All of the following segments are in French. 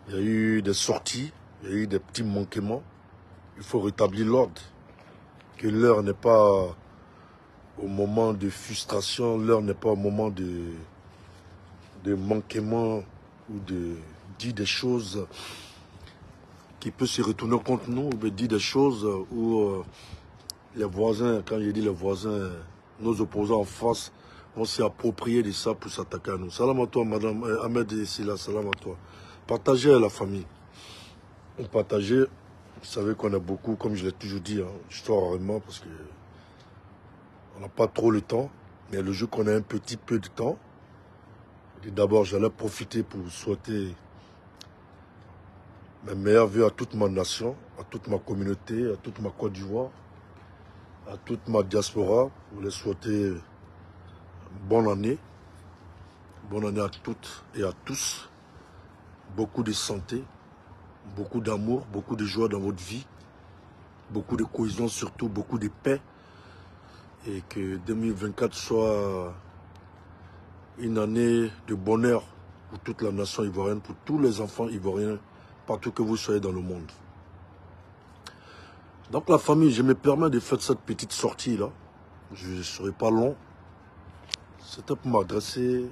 Il y a eu des sorties, il y a eu des petits manquements. Il faut rétablir l'ordre. Que l'heure n'est pas au moment de frustration, l'heure n'est pas au moment de manquement ou de dire des choses qui peuvent se retourner contre nous, ou de dire des choses où les voisins, quand je dis les voisins, nos opposants en face, vont s'y approprier de ça pour s'attaquer à nous. Salam à toi, madame Ahmed et Silla, salam à toi. Partagez à la famille. On partageait, vous savez qu'on a beaucoup, comme je l'ai toujours dit, hein, histoire vraiment, parce que on n'a pas trop le temps, mais le jour qu'on a un petit peu de temps, d'abord j'allais profiter pour souhaiter mes meilleurs vœux à toute ma nation, à toute ma communauté, à toute ma Côte d'Ivoire, à toute ma diaspora, pour les souhaiter bonne année à toutes et à tous, beaucoup de santé, beaucoup d'amour, beaucoup de joie dans votre vie, beaucoup de cohésion surtout, beaucoup de paix, et que 2024 soit une année de bonheur pour toute la nation ivoirienne, pour tous les enfants ivoiriens, partout que vous soyez dans le monde. Donc la famille, je me permets de faire cette petite sortie-là. Je ne serai pas long. C'était pour m'adresser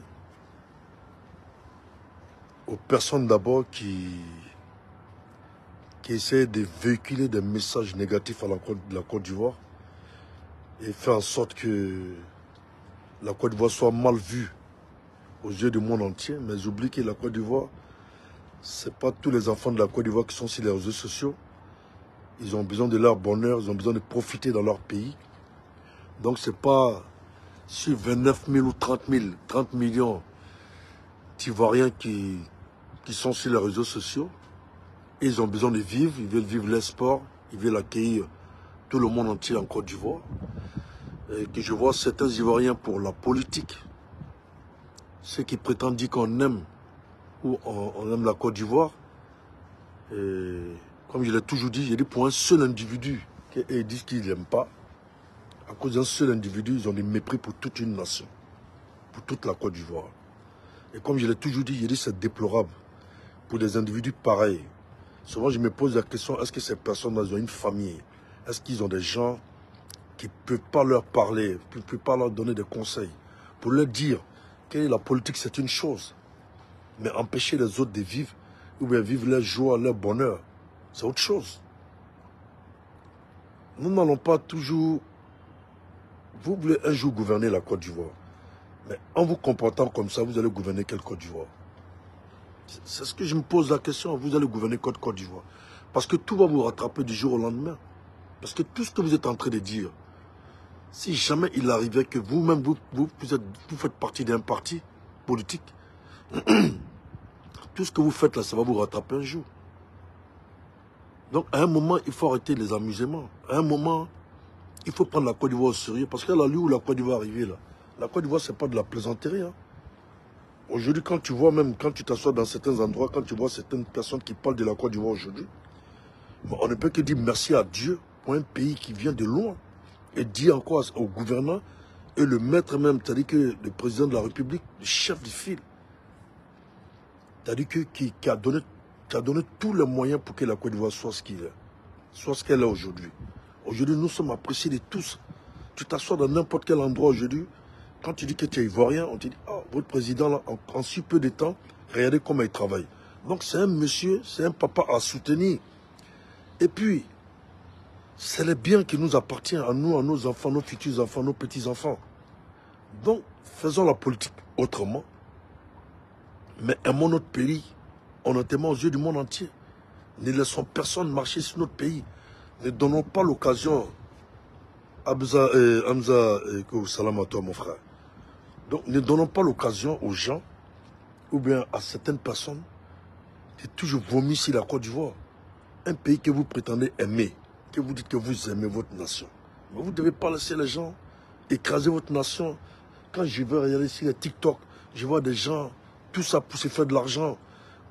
aux personnes d'abord qui essaient de véhiculer des messages négatifs à la Côte d'Ivoire et faire en sorte que la Côte d'Ivoire soit mal vue aux yeux du monde entier. Mais j'oublie que la Côte d'Ivoire, ce n'est pas tous les enfants de la Côte d'Ivoire qui sont sur les réseaux sociaux. Ils ont besoin de leur bonheur, ils ont besoin de profiter dans leur pays. Donc ce n'est pas sur 29 000 ou 30 millions d'Ivoiriens qui sont sur les réseaux sociaux. Ils ont besoin de vivre, ils veulent vivre l'espoir, ils veulent accueillir tout le monde entier en Côte d'Ivoire. Et que je vois certains Ivoiriens pour la politique, ceux qui prétendent dire qu'on aime ou on aime la Côte d'Ivoire. Et comme je l'ai toujours dit, j'ai dit pour un seul individu qu'ils disent qu'ils n'aiment pas, à cause d'un seul individu, ils ont des mépris pour toute une nation, pour toute la Côte d'Ivoire. Et comme je l'ai toujours dit, j'ai dit c'est déplorable pour des individus pareils. Souvent, je me pose la question, est-ce que ces personnes ont une famille? Est-ce qu'ils ont des gens qui ne peuvent pas leur parler, qui ne peuvent pas leur donner des conseils, pour leur dire que la politique, c'est une chose, mais empêcher les autres de vivre, ou bien vivre leur joie, leur bonheur, c'est autre chose. Nous n'allons pas toujours... Vous voulez un jour gouverner la Côte d'Ivoire, mais en vous comportant comme ça, vous allez gouverner quelle Côte d'Ivoire? C'est ce que je me pose la question. Vous allez gouverner Côte d'Ivoire. Parce que tout va vous rattraper du jour au lendemain. Parce que tout ce que vous êtes en train de dire, si jamais il arrivait que vous-même, vous faites partie d'un parti politique, tout ce que vous faites là, ça va vous rattraper un jour. Donc à un moment, il faut arrêter les amusements. À un moment, il faut prendre la Côte d'Ivoire au sérieux. Parce que là, lui où la Côte d'Ivoire est arrivée, là, la Côte d'Ivoire, ce n'est pas de la plaisanterie. Hein. Aujourd'hui, quand tu vois, même quand tu t'assois dans certains endroits, quand tu vois certaines personnes qui parlent de la Côte d'Ivoire aujourd'hui, on ne peut que dire merci à Dieu pour un pays qui vient de loin. Et dire encore au gouvernant et le maître même, c'est-à-dire que le président de la République, le chef de file, c'est-à-dire qui a donné tous les moyens pour que la Côte d'Ivoire soit ce qu'il est, soit ce qu'elle est aujourd'hui. Aujourd'hui, nous sommes appréciés de tous. Tu t'assois dans n'importe quel endroit aujourd'hui, quand tu dis que tu es ivoirien, on te dit, oh, votre président, là, en si peu de temps, regardez comment il travaille. Donc c'est un monsieur, c'est un papa à soutenir. Et puis, c'est le bien qui nous appartient, à nous, à nos enfants, nos futurs enfants, nos petits-enfants. Donc, faisons la politique autrement, mais aimons notre pays, honnêtement aux yeux du monde entier. Ne laissons personne marcher sur notre pays. Ne donnons pas l'occasion, Hamza, salam à toi mon frère. Donc, ne donnons pas l'occasion aux gens, ou bien à certaines personnes, de toujours vomir sur la Côte d'Ivoire. Un pays que vous prétendez aimer, que vous dites que vous aimez votre nation. Mais vous ne devez pas laisser les gens écraser votre nation. Quand je vais regarder sur les TikTok, je vois des gens, tout ça pour se faire de l'argent,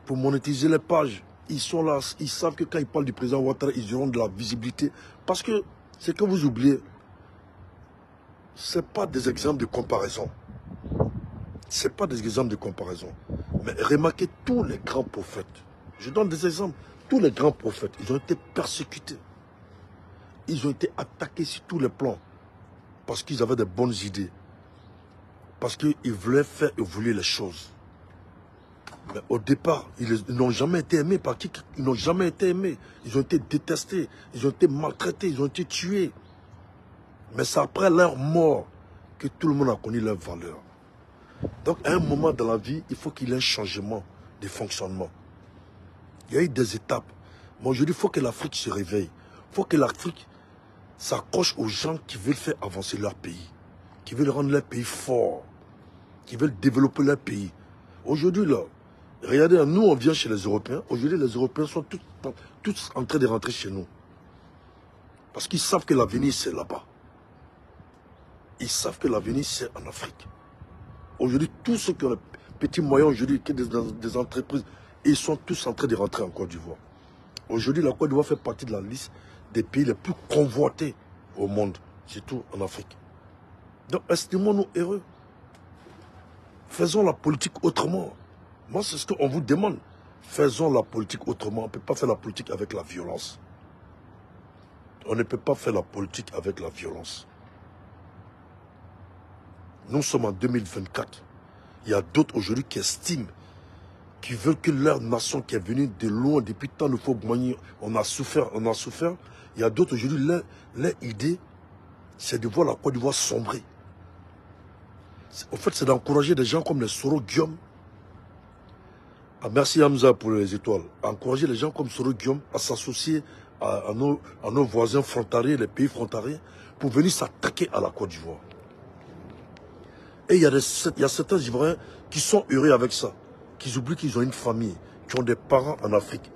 pour monétiser les pages. Ils sont là, ils savent que quand ils parlent du président Ouattara, ils auront de la visibilité. Parce que ce que vous oubliez, ce n'est pas des exemples de comparaison. Ce n'est pas des exemples de comparaison. Mais remarquez tous les grands prophètes, Je donne des exemples. Tous les grands prophètes, ils ont été persécutés. Ils ont été attaqués sur tous les plans. Parce qu'ils avaient de bonnes idées. Parce qu'ils voulaient faire évoluer les choses. Mais au départ, ils n'ont jamais été aimés par qui? Ils n'ont jamais été aimés. Ils ont été détestés. Ils ont été maltraités. Ils ont été tués. Mais c'est après leur mort que tout le monde a connu leur valeur. Donc, à un moment dans la vie, il faut qu'il y ait un changement de fonctionnement. Il y a eu des étapes. Mais aujourd'hui, il faut que l'Afrique se réveille. Il faut que l'Afrique s'accroche aux gens qui veulent faire avancer leur pays, qui veulent rendre leur pays fort, qui veulent développer leur pays. Aujourd'hui, là, regardez, nous, on vient chez les Européens. Aujourd'hui, les Européens sont tous en train de rentrer chez nous. Parce qu'ils savent que l'avenir, c'est là-bas. Ils savent que l'avenir, c'est en Afrique. Aujourd'hui, tous ceux qui ont des petits moyens, aujourd'hui, qui ont des entreprises, ils sont tous en train de rentrer en Côte d'Ivoire. Aujourd'hui, la Côte d'Ivoire fait partie de la liste des pays les plus convoités au monde, surtout en Afrique. Donc, estimons-nous heureux. Faisons la politique autrement. Moi, c'est ce qu'on vous demande. Faisons la politique autrement. On ne peut pas faire la politique avec la violence. On ne peut pas faire la politique avec la violence. Nous sommes en 2024. Il y a d'autres aujourd'hui qui estiment, qui veulent que leur nation qui est venue de loin depuis tant de fois, on a souffert. Il y a d'autres aujourd'hui, leur idée, c'est de voir la Côte d'Ivoire sombrer. Au fait, c'est d'encourager des gens comme les Soro Guillaume. Ah, merci Hamza pour les étoiles. Encourager les gens comme Soro Guillaume à s'associer à nos voisins frontaliers, les pays frontaliers, pour venir s'attaquer à la Côte d'Ivoire. Et il y a certains Ivoiriens qui sont heureux avec ça, qui oublient qu'ils ont une famille, qui ont des parents en Afrique,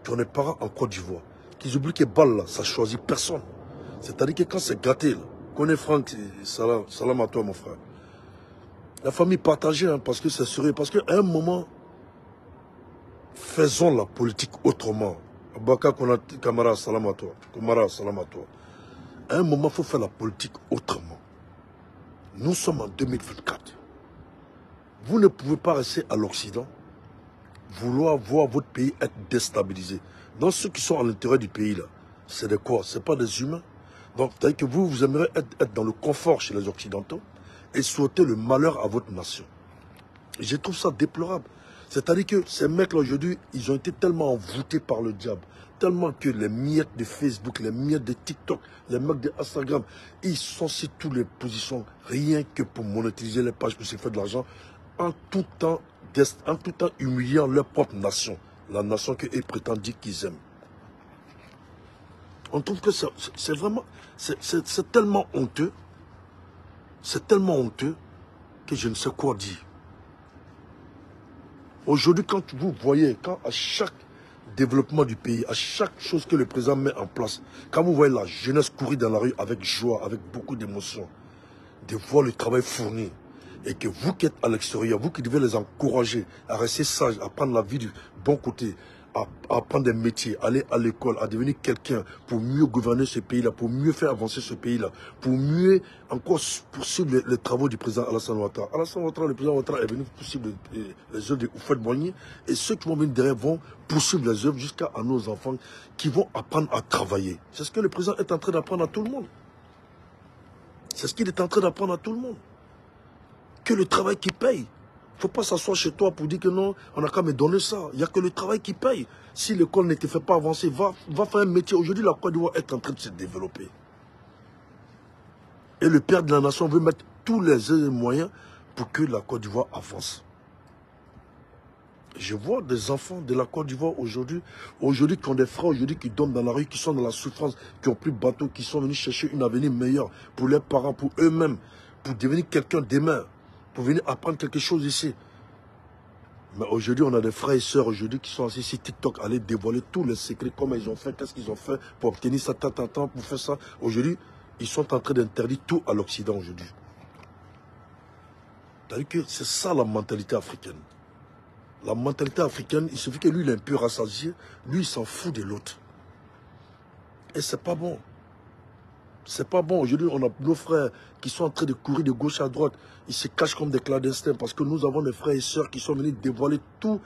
qui ont des parents en Côte d'Ivoire, qui oublient que balle là, ça choisit personne. C'est-à-dire que quand c'est gâté, là, connais Franck, salam à toi mon frère. La famille partagée, hein, parce que c'est sérieux, parce qu'à un moment, faisons la politique autrement. Abaka Konati, Kamara, salam à toi. Kamara, salam à toi. À un moment, il faut faire la politique autrement. Nous sommes en 2024. Vous ne pouvez pas rester à l'Occident, vouloir voir votre pays être déstabilisé. Donc ceux qui sont à l'intérieur du pays, là, c'est de quoi? Ce n'est pas des humains. Donc, c'est-à-dire que vous aimeriez être dans le confort chez les Occidentaux et souhaiter le malheur à votre nation. Et je trouve ça déplorable. C'est-à-dire que ces mecs-là, aujourd'hui, ils ont été tellement envoûtés par le diable, tellement que les miettes de Facebook, les miettes de TikTok, les mecs de Instagram, ils sont sur toutes les positions, rien que pour monétiser les pages, pour se faire de l'argent, en tout temps humiliant leur propre nation, la nation qu'eux prétendent dire qu'ils aiment. On trouve que c'est vraiment, c'est tellement honteux, que je ne sais quoi dire. Aujourd'hui, quand vous voyez, quand à chaque développement du pays, à chaque chose que le président met en place, quand vous voyez la jeunesse courir dans la rue avec joie, avec beaucoup d'émotion, de voir le travail fourni, et que vous qui êtes à l'extérieur, vous qui devez les encourager à rester sages, à prendre la vie du bon côté, à apprendre des métiers, aller à l'école, à devenir quelqu'un pour mieux gouverner ce pays-là, pour mieux faire avancer ce pays-là, pour mieux encore poursuivre les travaux du président Alassane Ouattara. Alassane Ouattara, le président Ouattara est venu poursuivre les œuvres de Houphouët-Boigny et ceux qui vont venir derrière vont poursuivre les œuvres jusqu'à nos enfants qui vont apprendre à travailler. C'est ce que le président est en train d'apprendre à tout le monde. C'est ce qu'il est en train d'apprendre à tout le monde. Que le travail qui paye. Il ne faut pas s'asseoir chez toi pour dire que non, on n'a qu'à me donner ça. Il n'y a que le travail qui paye. Si l'école ne te fait pas avancer, va faire un métier. Aujourd'hui, la Côte d'Ivoire est en train de se développer. Et le père de la nation veut mettre tous les moyens pour que la Côte d'Ivoire avance. Je vois des enfants de la Côte d'Ivoire aujourd'hui qui ont des frères, aujourd'hui qui dorment dans la rue, qui sont dans la souffrance, qui ont plus de bateau, qui sont venus chercher une avenir meilleure pour leurs parents, pour eux-mêmes, pour devenir quelqu'un demain. Pour venir apprendre quelque chose ici. Mais aujourd'hui, on a des frères et sœurs aujourd'hui qui sont assis sur TikTok, aller dévoiler tous les secrets, comment ils ont fait, qu'est-ce qu'ils ont fait pour obtenir ça, pour faire ça. Aujourd'hui, ils sont en train d'interdire tout à l'Occident aujourd'hui. C'est-à-dire que c'est ça la mentalité africaine. La mentalité africaine, il suffit que lui, il est un peu rassasié, lui, il s'en fout de l'autre. Et c'est pas bon. C'est pas bon. Aujourd'hui, on a nos frères qui sont en train de courir de gauche à droite. Ils se cachent comme des clandestins parce que nous avons des frères et sœurs qui sont venus dévoiler tout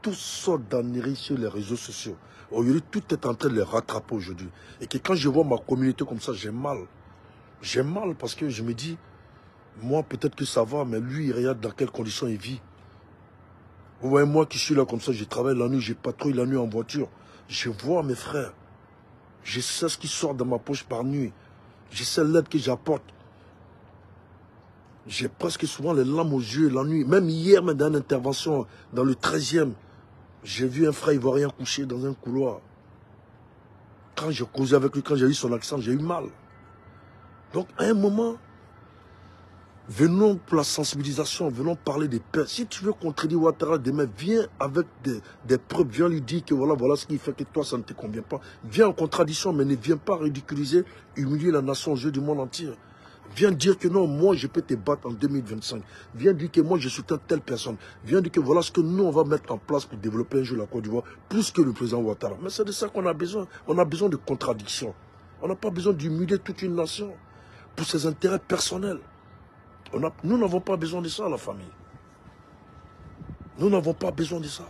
tout sort d'annerie sur les réseaux sociaux. Aujourd'hui, tout est en train de les rattraper aujourd'hui. Et que quand je vois ma communauté comme ça, j'ai mal. J'ai mal parce que je me dis, moi peut-être que ça va, mais lui, il regarde dans quelles conditions il vit. Vous voyez, moi qui suis là comme ça, je travaille la nuit, je patrouille la nuit en voiture. Je vois mes frères. Je sais ce qui sort de ma poche par nuit. Je sais l'aide que j'apporte. J'ai presque souvent les larmes aux yeux la nuit. Même hier, dans une intervention dans le 13e, j'ai vu un frère ivoirien couché dans un couloir. Quand j'ai causé avec lui, quand j'ai eu son accent, j'ai eu mal. Donc, à un moment, venons pour la sensibilisation, venons parler des pères. Si tu veux contredire Ouattara demain, viens avec des preuves, viens lui dire que voilà ce qui fait que toi, ça ne te convient pas. Viens en contradiction, mais ne viens pas ridiculiser, humilier la nation aux yeux du monde entier. Viens dire que non, moi je peux te battre en 2025. Viens dire que moi je soutiens telle personne. Viens dire que voilà ce que nous on va mettre en place pour développer un jour la Côte d'Ivoire, plus que le président Ouattara. Mais c'est de ça qu'on a besoin. On a besoin de contradictions. On n'a pas besoin d'humilier toute une nation pour ses intérêts personnels. Nous n'avons pas besoin de ça, la famille. Nous n'avons pas besoin de ça.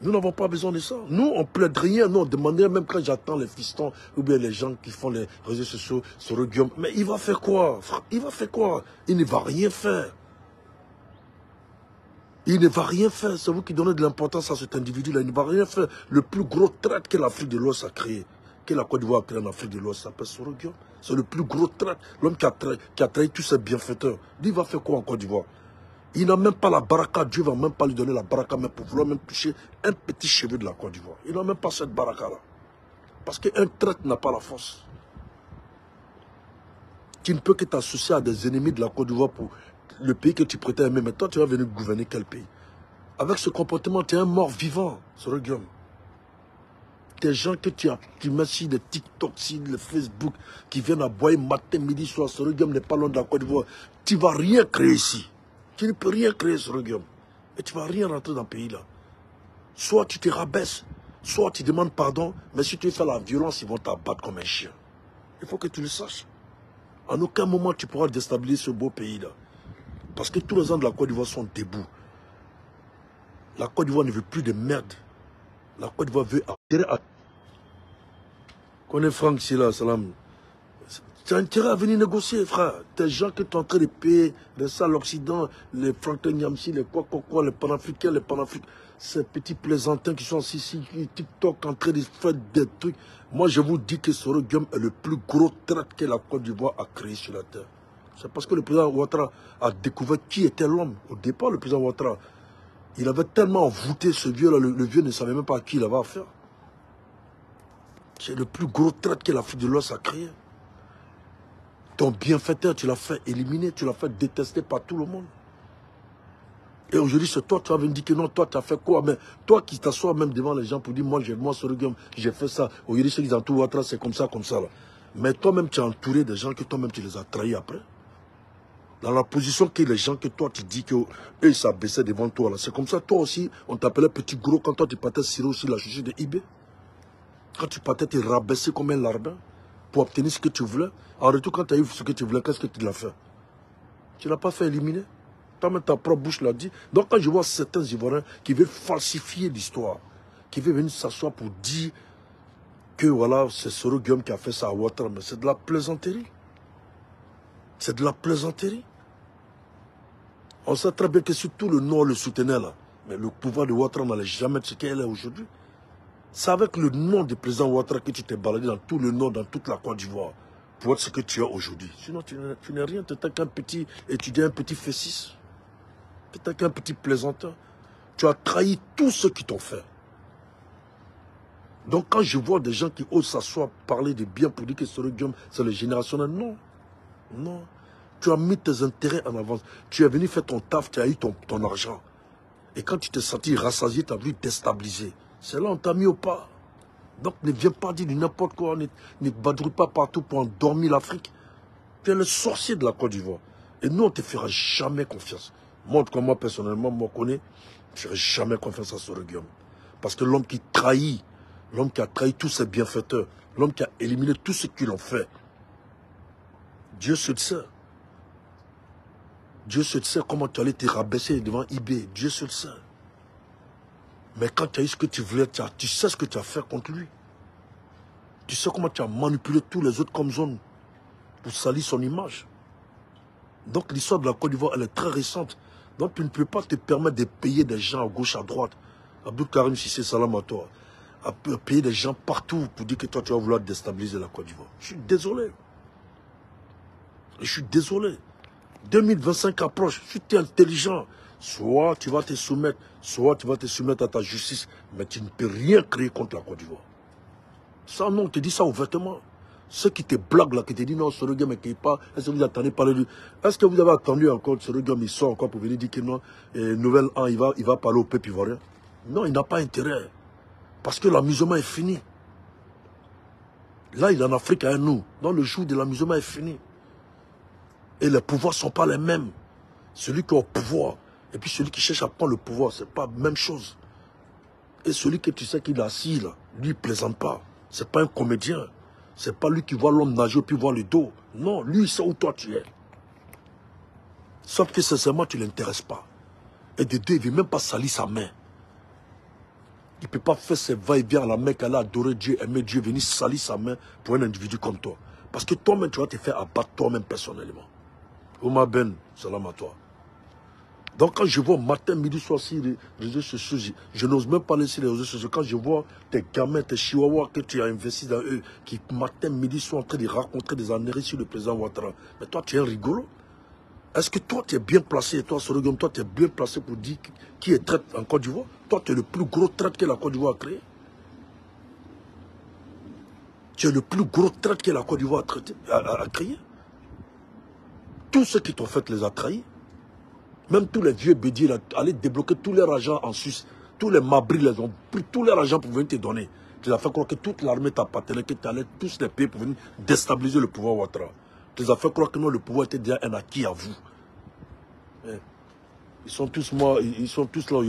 Nous n'avons pas besoin de ça. Nous, on plaide rien. Non, demandez même quand j'attends les fistons ou bien les gens qui font les réseaux sociaux sur le Guillaume. Mais il va faire quoi? Il va faire quoi? Il ne va rien faire. Il ne va rien faire. C'est vous qui donnez de l'importance à cet individu-là. Il ne va rien faire. Le plus gros traite que l'Afrique de l'Ouest a créé, que la Côte d'Ivoire a créé en Afrique de l'Ouest, s'appelle Soro Guillaume. C'est le plus gros traite. L'homme qui a trahi tous ses bienfaiteurs. Lui, il va faire quoi en Côte d'Ivoire? Il n'a même pas la baraka. Dieu ne va même pas lui donner la baraka, mais pour vouloir même toucher un petit cheveu de la Côte d'Ivoire. Il n'a même pas cette baraka-là. Parce qu'un traître n'a pas la force. Tu ne peux que t'associer à des ennemis de la Côte d'Ivoire pour le pays que tu prétends aimer. Mais toi, tu vas venir gouverner quel pays? Avec ce comportement, tu es un mort vivant, Soro Guillaume. Des gens que tu mets sur les TikTok, sur le Facebook, qui viennent à boire matin, midi, soir. Soro Guillaume n'est pas loin de la Côte d'Ivoire. Tu ne vas rien créer ici. Tu ne peux rien créer, Soro Guillaume. Et tu ne vas rien rentrer dans le pays là. Soit tu te rabaisses, soit tu demandes pardon, mais si tu fais la violence, ils vont t'abattre comme un chien. Il faut que tu le saches. En aucun moment tu pourras déstabiliser ce beau pays là. Parce que tous les gens de la Côte d'Ivoire sont debout. La Côte d'Ivoire ne veut plus de merde. La Côte d'Ivoire veut... Connais Franck Silla, salam. Tu as intérêt à venir négocier, frère. Tes gens que tu es en train de payer, les salles l'Occident, les Franklin Yamsi, les quoi, les panafricains, ces petits plaisantins qui sont ici, TikTok, en train de faire des trucs. Moi, je vous dis que Soro Guillaume est le plus gros traite que la Côte d'Ivoire a créé sur la terre. C'est parce que le président Ouattara a découvert qui était l'homme. Au départ, le président Ouattara, il avait tellement envoûté ce vieux-là, le vieux ne savait même pas à qui il avait affaire. C'est le plus gros traite que l'Afrique de l'Ouest a créé. Ton bienfaiteur, tu l'as fait éliminer, tu l'as fait détester par tout le monde. Et aujourd'hui, c'est toi, tu vas venir dire que non, toi, tu as fait quoi? Mais toi qui t'assois même devant les gens pour dire, moi, Soro Guillaume, j'ai fait ça. Aujourd'hui, ceux qui entourent Ouattara, c'est comme ça, là. Mais toi-même, tu es entouré de gens que toi-même, tu les as trahis après. Dans la position que les gens que toi, tu dis qu'eux, ils s'abaissaient devant toi, là. C'est comme ça, toi aussi, on t'appelait petit gros quand toi, tu partais cirer aussi la chaussure de eBay. Quand tu partais te rabaisser comme un larbin pour obtenir ce que tu voulais. En retour, quand tu as eu ce que tu voulais, qu'est-ce que tu l'as fait? Tu ne l'as pas fait éliminer. Toi-même, ta propre bouche l'a dit. Donc, quand je vois certains Ivoiriens qui veulent falsifier l'histoire, qui veulent venir s'asseoir pour dire que voilà, c'est Soro Guillaume qui a fait ça à Ouattara, mais c'est de la plaisanterie. C'est de la plaisanterie. On sait très bien que si tout le Nord le soutenait là, mais le pouvoir de Ouattara n'allait jamais être ce qu'elle est aujourd'hui. C'est avec le nom du président Ouattara que tu t'es baladé dans tout le Nord, dans toute la Côte d'Ivoire, pour être ce que tu es aujourd'hui. Sinon, tu n'es rien, tu n'es qu'un petit étudiant, un petit fessis. Tu n'es qu'un petit plaisanteur. Tu as trahi tous ceux qui t'ont fait. Donc quand je vois des gens qui osent s'asseoir, parler de bien pour dire que Soro Guillaume, c'est le générationnel, non. Non. Tu as mis tes intérêts en avance. Tu es venu faire ton taf, tu as eu ton argent. Et quand tu t'es senti rassasié, tu as voulu déstabiliser. C'est là on t'a mis au pas. Donc ne viens pas dire n'importe quoi, ne badrouille pas partout pour endormir l'Afrique. Tu es le sorcier de la Côte d'Ivoire. Et nous, on ne te fera jamais confiance. Moi, comme moi personnellement, je connais, je ne ferai jamais confiance à Soro Guillaume. Parce que l'homme qui trahit, l'homme qui a trahi tous ses bienfaiteurs, l'homme qui a éliminé tous ceux qui l'ont fait, Dieu se le sait. Dieu seul sait comment tu allais te rabaisser devant eBay. Dieu seul sait. Mais quand tu as eu ce que tu voulais, tu sais ce que tu as fait contre lui. Tu sais comment tu as manipulé tous les autres comme zone pour salir son image. Donc l'histoire de la Côte d'Ivoire, elle est très récente. Donc tu ne peux pas te permettre de payer des gens à gauche, à droite. Abdou Karim Sissé, salam à toi. À payer des gens partout pour dire que toi tu vas vouloir déstabiliser la Côte d'Ivoire. Je suis désolé. Je suis désolé. 2025 approche. Si tu es intelligent, soit tu vas te soumettre, soit tu vas te soumettre à ta justice. Mais tu ne peux rien créer contre la Côte d'Ivoire. Ça, non, on te dit ça ouvertement. Ceux qui te blaguent là, qui te disent non, ce regard ne paye pas, est-ce que vous attendez parler de lui? Est-ce que vous avez attendu encore ce regard, il sort encore pour venir dire que non, nouvel an, il va parler au peuple ivoirien? Non, il n'a pas intérêt. Parce que l'amusement est fini. Là, il est en Afrique avec nous. Dans le jour de l'amusement est fini. Et les pouvoirs ne sont pas les mêmes. Celui qui est au pouvoir, et puis celui qui cherche à prendre le pouvoir, ce n'est pas la même chose. Et celui que tu sais qu'il est assis là, lui, il ne plaisante pas. Ce n'est pas un comédien. Ce n'est pas lui qui voit l'homme nager puis voit le dos. Non, lui, il sait où toi tu es. Sauf que sincèrement, tu ne l'intéresses pas. Et de deux, il ne veut même pas salir sa main. Il ne peut pas faire ses va-et-vient à la Mecque, aller adorer Dieu, aimer Dieu, venir salir sa main pour un individu comme toi. Parce que toi-même, tu vas te faire abattre toi-même personnellement. Oumar Ben, salam à toi. Donc quand je vois matin, midi, soir sur les réseaux sociaux, je n'ose même pas laisser les réseaux sociaux. Quand je vois tes gamins, tes chihuahuas que tu as investis dans eux, qui matin, midi, sont en train de raconter des âneries sur le président Ouattara. Mais toi, tu es un rigolo. Est-ce que toi, tu es bien placé, toi, Sorogum, toi, tu es bien placé pour dire qui est traite en Côte d'Ivoire? Toi, tu es le plus gros traite que la Côte d'Ivoire a créé. Tu es le plus gros traite que la Côte d'Ivoire a créé. Tous ceux qui t'ont fait les a trahis. Même tous les vieux bédiers, allaient débloquer tous leur argent en Suisse. Tous les mabris les ont pris tout leur argent pour venir te donner. Tu les as fait croire que toute l'armée t'appartenait, que tu allais tous les payer pour venir déstabiliser le pouvoir Ouattara. Tu les as fait croire que non, le pouvoir était déjà un acquis à vous. Ils sont tous morts, ils sont tous là,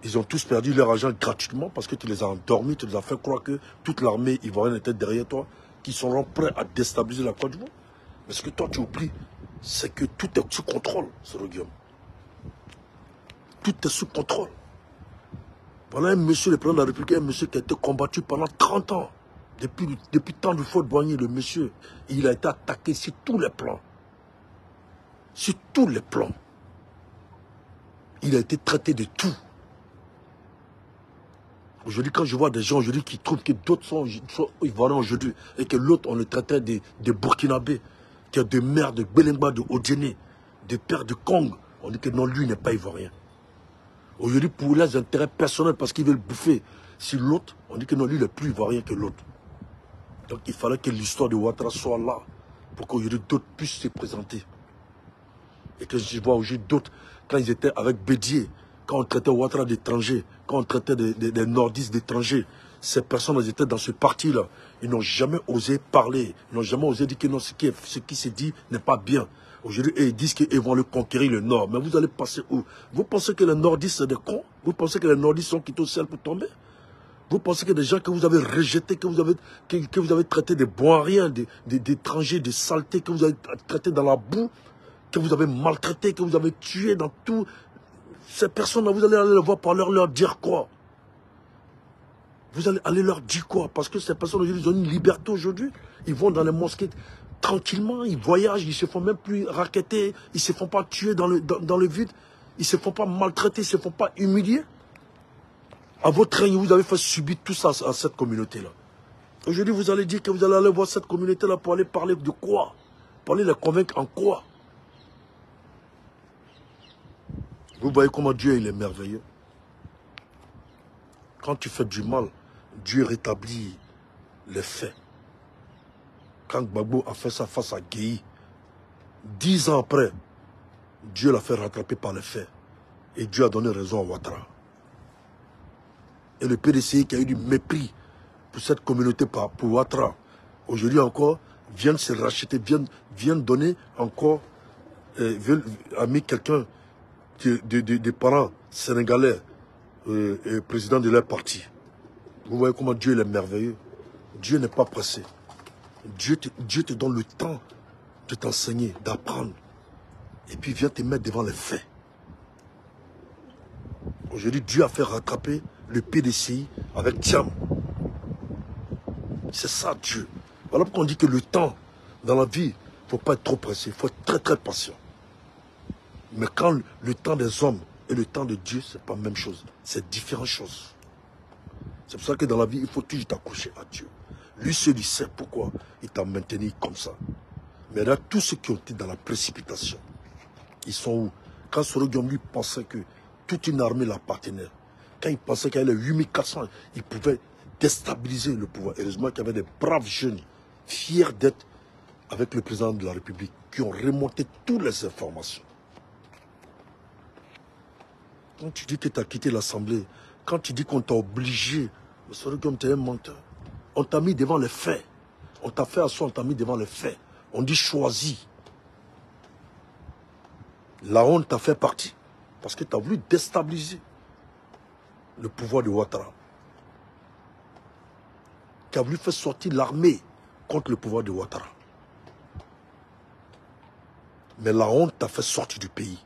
ils ont tous perdu leur argent gratuitement parce que tu les as endormis, tu les as fait croire que toute l'armée ivoirienne était derrière toi, qu'ils seront prêts à déstabiliser la Côte d'Ivoire. Mais ce que toi tu oublies, c'est que tout est sous contrôle, ce Guillaume. Tout est sous contrôle. Voilà un monsieur, le président de la République, un monsieur qui a été combattu pendant 30 ans. Depuis tant de fois de Boigny, le monsieur, il a été attaqué sur tous les plans. Sur tous les plans. Il a été traité de tout. Aujourd'hui, quand je vois des gens aujourd'hui qui trouvent que d'autres sont ivoiriens aujourd'hui et que l'autre, on le traitait de Burkinabé, qui a de mères de Belengba, de Odjene, de pères de Kong, on dit que non, lui n'est pas ivoirien. Aujourd'hui, pour les intérêts personnels, parce qu'ils veulent bouffer sur l'autre, on dit que non, lui, il est plus ivoirien que l'autre. Donc, il fallait que l'histoire de Ouattara soit là, pour qu'aujourd'hui, d'autres puissent se présenter. Et que je vois aujourd'hui d'autres, quand ils étaient avec Bédier, quand on traitait Ouattara d'étrangers, quand on traitait des nordistes d'étrangers, ces personnes, elles étaient dans ce parti-là. Ils n'ont jamais osé parler, ils n'ont jamais osé dire que non, ce qui se dit n'est pas bien. Aujourd'hui, ils disent qu'ils vont le conquérir le Nord. Mais vous allez passer où? Vous pensez que les nordistes, c'est des cons? Vous pensez que les nordistes sont quittés au ciel pour tomber? Vous pensez que des gens que vous avez rejetés, que vous avez traités de bons à rien, d'étrangers, de saletés, que vous avez traités dans la boue, que vous avez maltraités, que vous avez tués dans tout. Ces personnes-là, vous allez aller les voir par leur dire quoi? Vous allez aller leur dire quoi? Parce que ces personnes, ils ont une liberté aujourd'hui. Ils vont dans les mosquées tranquillement, ils voyagent, ils ne se font même plus racketter, ils ne se font pas tuer dans le vide, ils ne se font pas maltraiter, ils ne se font pas humilier. À votre règne, vous avez fait subir tout ça à cette communauté-là. Aujourd'hui, vous allez dire que vous allez aller voir cette communauté-là pour aller parler de quoi? Pour aller les convaincre en quoi? Vous voyez comment Dieu il est merveilleux. Quand tu fais du mal, Dieu rétablit les faits. Quand Gbagbo a fait ça face à Guéhi, 10 ans après, Dieu l'a fait rattraper par les faits. Et Dieu a donné raison à Ouattara. Et le PDCI qui a eu du mépris pour cette communauté, pour Ouattara, aujourd'hui encore, viennent se racheter, viennent donner encore, a mis quelqu'un des parents sénégalais, président de leur parti. Vous voyez comment Dieu est merveilleux. Dieu n'est pas pressé. Dieu te donne le temps de t'enseigner, d'apprendre. Et puis viens te mettre devant les faits. Aujourd'hui, Dieu a fait rattraper le PDCI avec Thiam. C'est ça, Dieu. Voilà pourquoi on dit que le temps, dans la vie, il ne faut pas être trop pressé. Il faut être très, très patient. Mais quand le temps des hommes et le temps de Dieu, ce n'est pas la même chose. C'est différentes choses. C'est pour ça que dans la vie, il faut toujours t'accrocher à Dieu. Lui seul, il sait pourquoi il t'a maintenu comme ça. Mais là, tous ceux qui ont été dans la précipitation, ils sont où? Quand Soro Guillaume, lui, pensait que toute une armée l'appartenait, quand il pensait qu'il y avait les 8400, il pouvait déstabiliser le pouvoir. Heureusement qu'il y avait des braves jeunes, fiers d'être avec le président de la République, qui ont remonté toutes les informations. Quand tu dis que tu as quitté l'Assemblée, quand tu dis qu'on t'a obligé, Soro Guillaume, tu es un menteur. On t'a mis devant les faits. On t'a fait asseoir, on t'a mis devant les faits. On dit choisi. La honte t'a fait partie. Parce que tu as voulu déstabiliser le pouvoir de Ouattara. Tu as voulu faire sortir l'armée contre le pouvoir de Ouattara. Mais la honte t'a fait sortir du pays.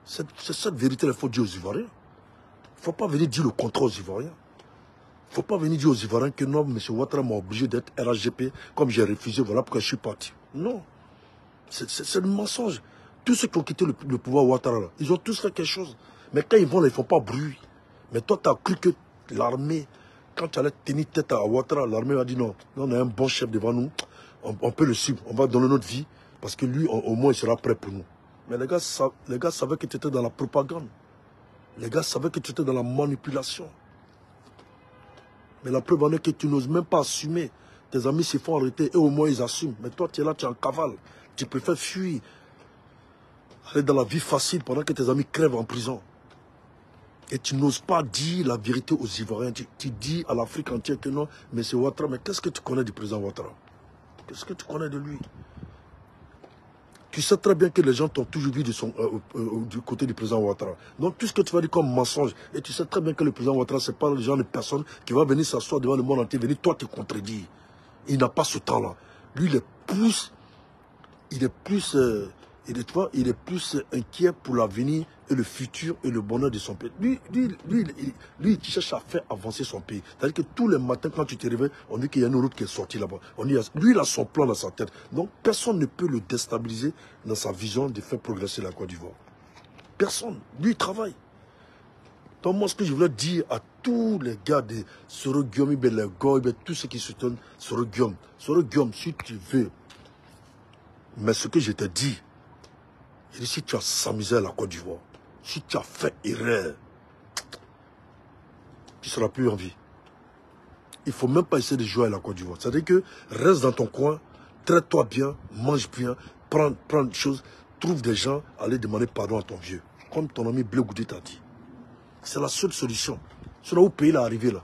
C'est cette vérité qu'il faut dire aux Ivoiriens. Il ne faut pas venir dire le contraire aux Ivoiriens. Il ne faut pas venir dire aux Ivoiriens que non, M. Ouattara m'a obligé d'être RHGP, comme j'ai refusé, voilà pourquoi je suis parti. Non. C'est le mensonge. Tous ceux qui ont quitté le pouvoir Ouattara, ils ont tous fait quelque chose. Mais quand ils vont là, ils ne font pas bruit. Mais toi, tu as cru que l'armée, quand tu allais tenir tête à Ouattara, l'armée a dit non, on a un bon chef devant nous, on peut le suivre, on va donner notre vie, parce que lui, au moins, il sera prêt pour nous. Mais les gars savaient que tu étais dans la propagande. Les gars savaient que tu étais dans la manipulation. Mais la preuve en est que tu n'oses même pas assumer. Tes amis se font arrêter et au moins ils assument. Mais toi, tu es là, tu es en cavale. Tu préfères fuir. Aller dans la vie facile pendant que tes amis crèvent en prison. Et tu n'oses pas dire la vérité aux Ivoiriens. Tu dis à l'Afrique entière que non, mais c'est Ouattara. Mais qu'est-ce que tu connais du président Ouattara? Qu'est-ce que tu connais de lui? Tu sais très bien que les gens t'ont toujours vu du côté du président Ouattara. Donc tout ce que tu vas dire comme mensonge, et tu sais très bien que le président Ouattara, ce n'est pas le genre de personne qui va venir s'asseoir devant le monde entier, venir toi te contredire. Il n'a pas ce temps-là. Lui, il est plus inquiet pour l'avenir et le futur et le bonheur de son pays. Lui, il cherche à faire avancer son pays. C'est-à-dire que tous les matins, quand tu te réveilles, on dit qu'il y a une route qui est sortie là-bas. Lui, il a son plan dans sa tête. Donc, personne ne peut le déstabiliser dans sa vision de faire progresser la Côte d'Ivoire. Personne. Lui, il travaille. Donc, moi, ce que je voulais dire à tous les gars de Soro Guillaume, tous ceux qui soutiennent Soro Guillaume, si tu veux, mais ce que je te dis, si tu as s'amusé à la Côte d'Ivoire, si tu as fait erreur, tu ne seras plus en vie. Il ne faut même pas essayer de jouer à la Côte d'Ivoire. C'est-à-dire que reste dans ton coin, traite-toi bien, mange bien, prends des choses, trouve des gens, allez demander pardon à ton vieux. Comme ton ami Bleu Goudé t'a dit. C'est la seule solution. Sinon, où pays est arrivé là?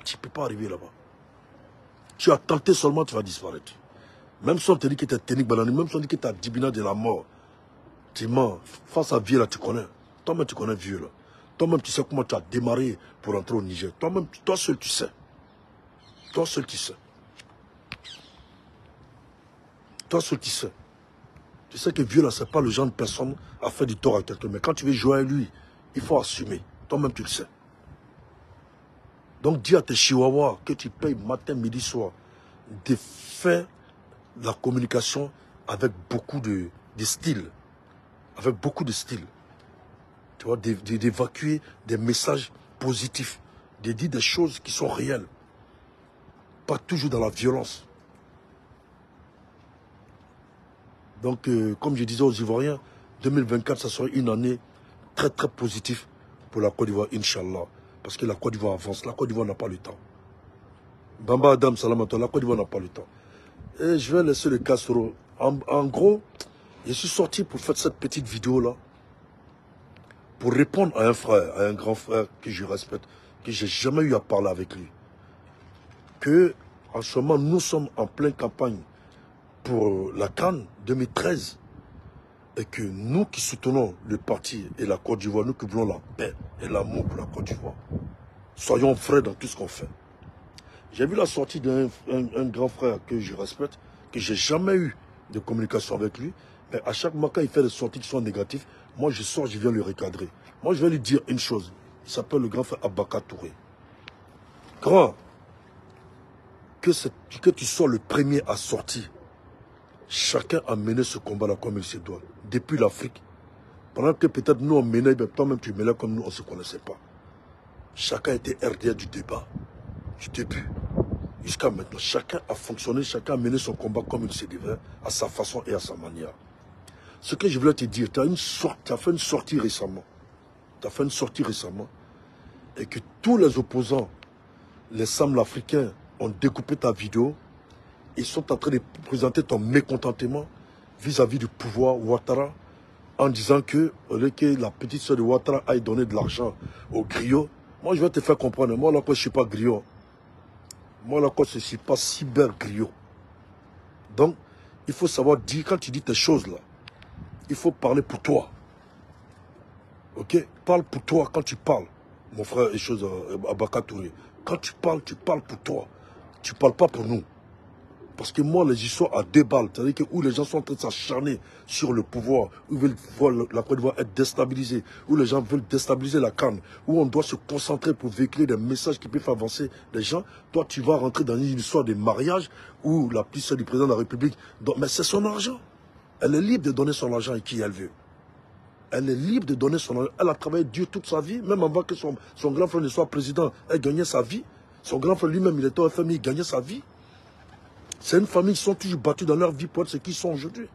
Tu ne peux pas arriver là-bas. Tu as tenté seulement, tu vas disparaître. Même si on te dit que tu es technique banane, même si on te dit que tu as dibina de la mort, tu mens. Face à vieux là, tu connais. Toi-même, tu connais vieux là. Toi-même, tu sais comment tu as démarré pour entrer au Niger. Toi-même, toi seul, tu sais. Toi seul, tu sais. Toi seul, tu sais. Tu sais que vieux là, ce n'est pas le genre de personne à faire du tort à quelqu'un. Mais quand tu veux jouer à lui, il faut assumer. Toi-même, tu le sais. Donc, dis à tes chihuahuas que tu payes matin, midi, soir, de faire la communication avec beaucoup de style. Avec beaucoup de style. Tu vois, d'évacuer des messages positifs. De dire des choses qui sont réelles. Pas toujours dans la violence. Donc, comme je disais aux Ivoiriens, 2024, ça sera une année très, très positive pour la Côte d'Ivoire, Inch'Allah. Parce que la Côte d'Ivoire avance. La Côte d'Ivoire n'a pas le temps. Bamba Adam, salam à toi. La Côte d'Ivoire n'a pas le temps. Et je vais laisser le cas Soro. En gros, je suis sorti pour faire cette petite vidéo-là. Pour répondre à un frère, à un grand frère que je respecte, que j'ai jamais eu à parler avec lui. Que, en ce moment, nous sommes en pleine campagne pour la CAN 2013. Et que nous qui soutenons le parti et la Côte d'Ivoire, nous qui voulons la paix et l'amour pour la Côte d'Ivoire, soyons frères dans tout ce qu'on fait. J'ai vu la sortie d'un grand frère que je respecte, que j'ai jamais eu de communication avec lui, Mais à chaque moment, quand il fait des sorties qui sont négatives, moi je sors, je viens le recadrer. Moi je vais lui dire une chose. Il s'appelle le grand frère Abaka Touré. Grand, que tu sois le premier à sortir. Chacun a mené ce combat-là comme il se doit. Depuis l'Afrique. Pendant que peut-être nous on menait, toi-même tu menais comme nous, on ne se connaissait pas. Chacun était RDA du débat, du début. Jusqu'à maintenant, chacun a fonctionné, chacun a mené son combat comme il se devait, à sa façon et à sa manière. Ce que je voulais te dire, tu as fait une sortie récemment. Tu as fait une sortie récemment. Et que tous les opposants, les Sam africains, ont découpé ta vidéo. Ils sont en train de présenter ton mécontentement vis-à-vis du pouvoir Ouattara, en disant que, au lieu que la petite soeur de Ouattara aille donner de l'argent aux griots, moi je vais te faire comprendre, moi là, je ne suis pas griot. Moi là, je ne suis pas cyber-griot. Donc, il faut savoir dire, quand tu dis tes choses là, il faut parler pour toi. Ok? Parle pour toi quand tu parles, mon frère et chose Abaka Touré. Quand tu parles pour toi. Tu ne parles pas pour nous. Parce que moi, les histoires à 2 balles, c'est-à-dire que où les gens sont en train de s'acharner sur le pouvoir, où ils veulent voir la Côte d'Ivoire être déstabilisée, où les gens veulent déstabiliser la Cannes, où on doit se concentrer pour véhiculer des messages qui peuvent avancer les gens. Toi, tu vas rentrer dans une histoire de mariage où la petite soeur du président de la République... mais c'est son argent. Elle est libre de donner son argent à qui elle veut. Elle est libre de donner son argent. Elle a travaillé dur toute sa vie, même avant que son grand frère ne soit président, elle gagnait sa vie. Son grand frère lui-même, il était au FMI, il gagnait sa vie. C'est une famille qui sont toujours battus dans leur vie pour être ce qu'ils sont aujourd'hui.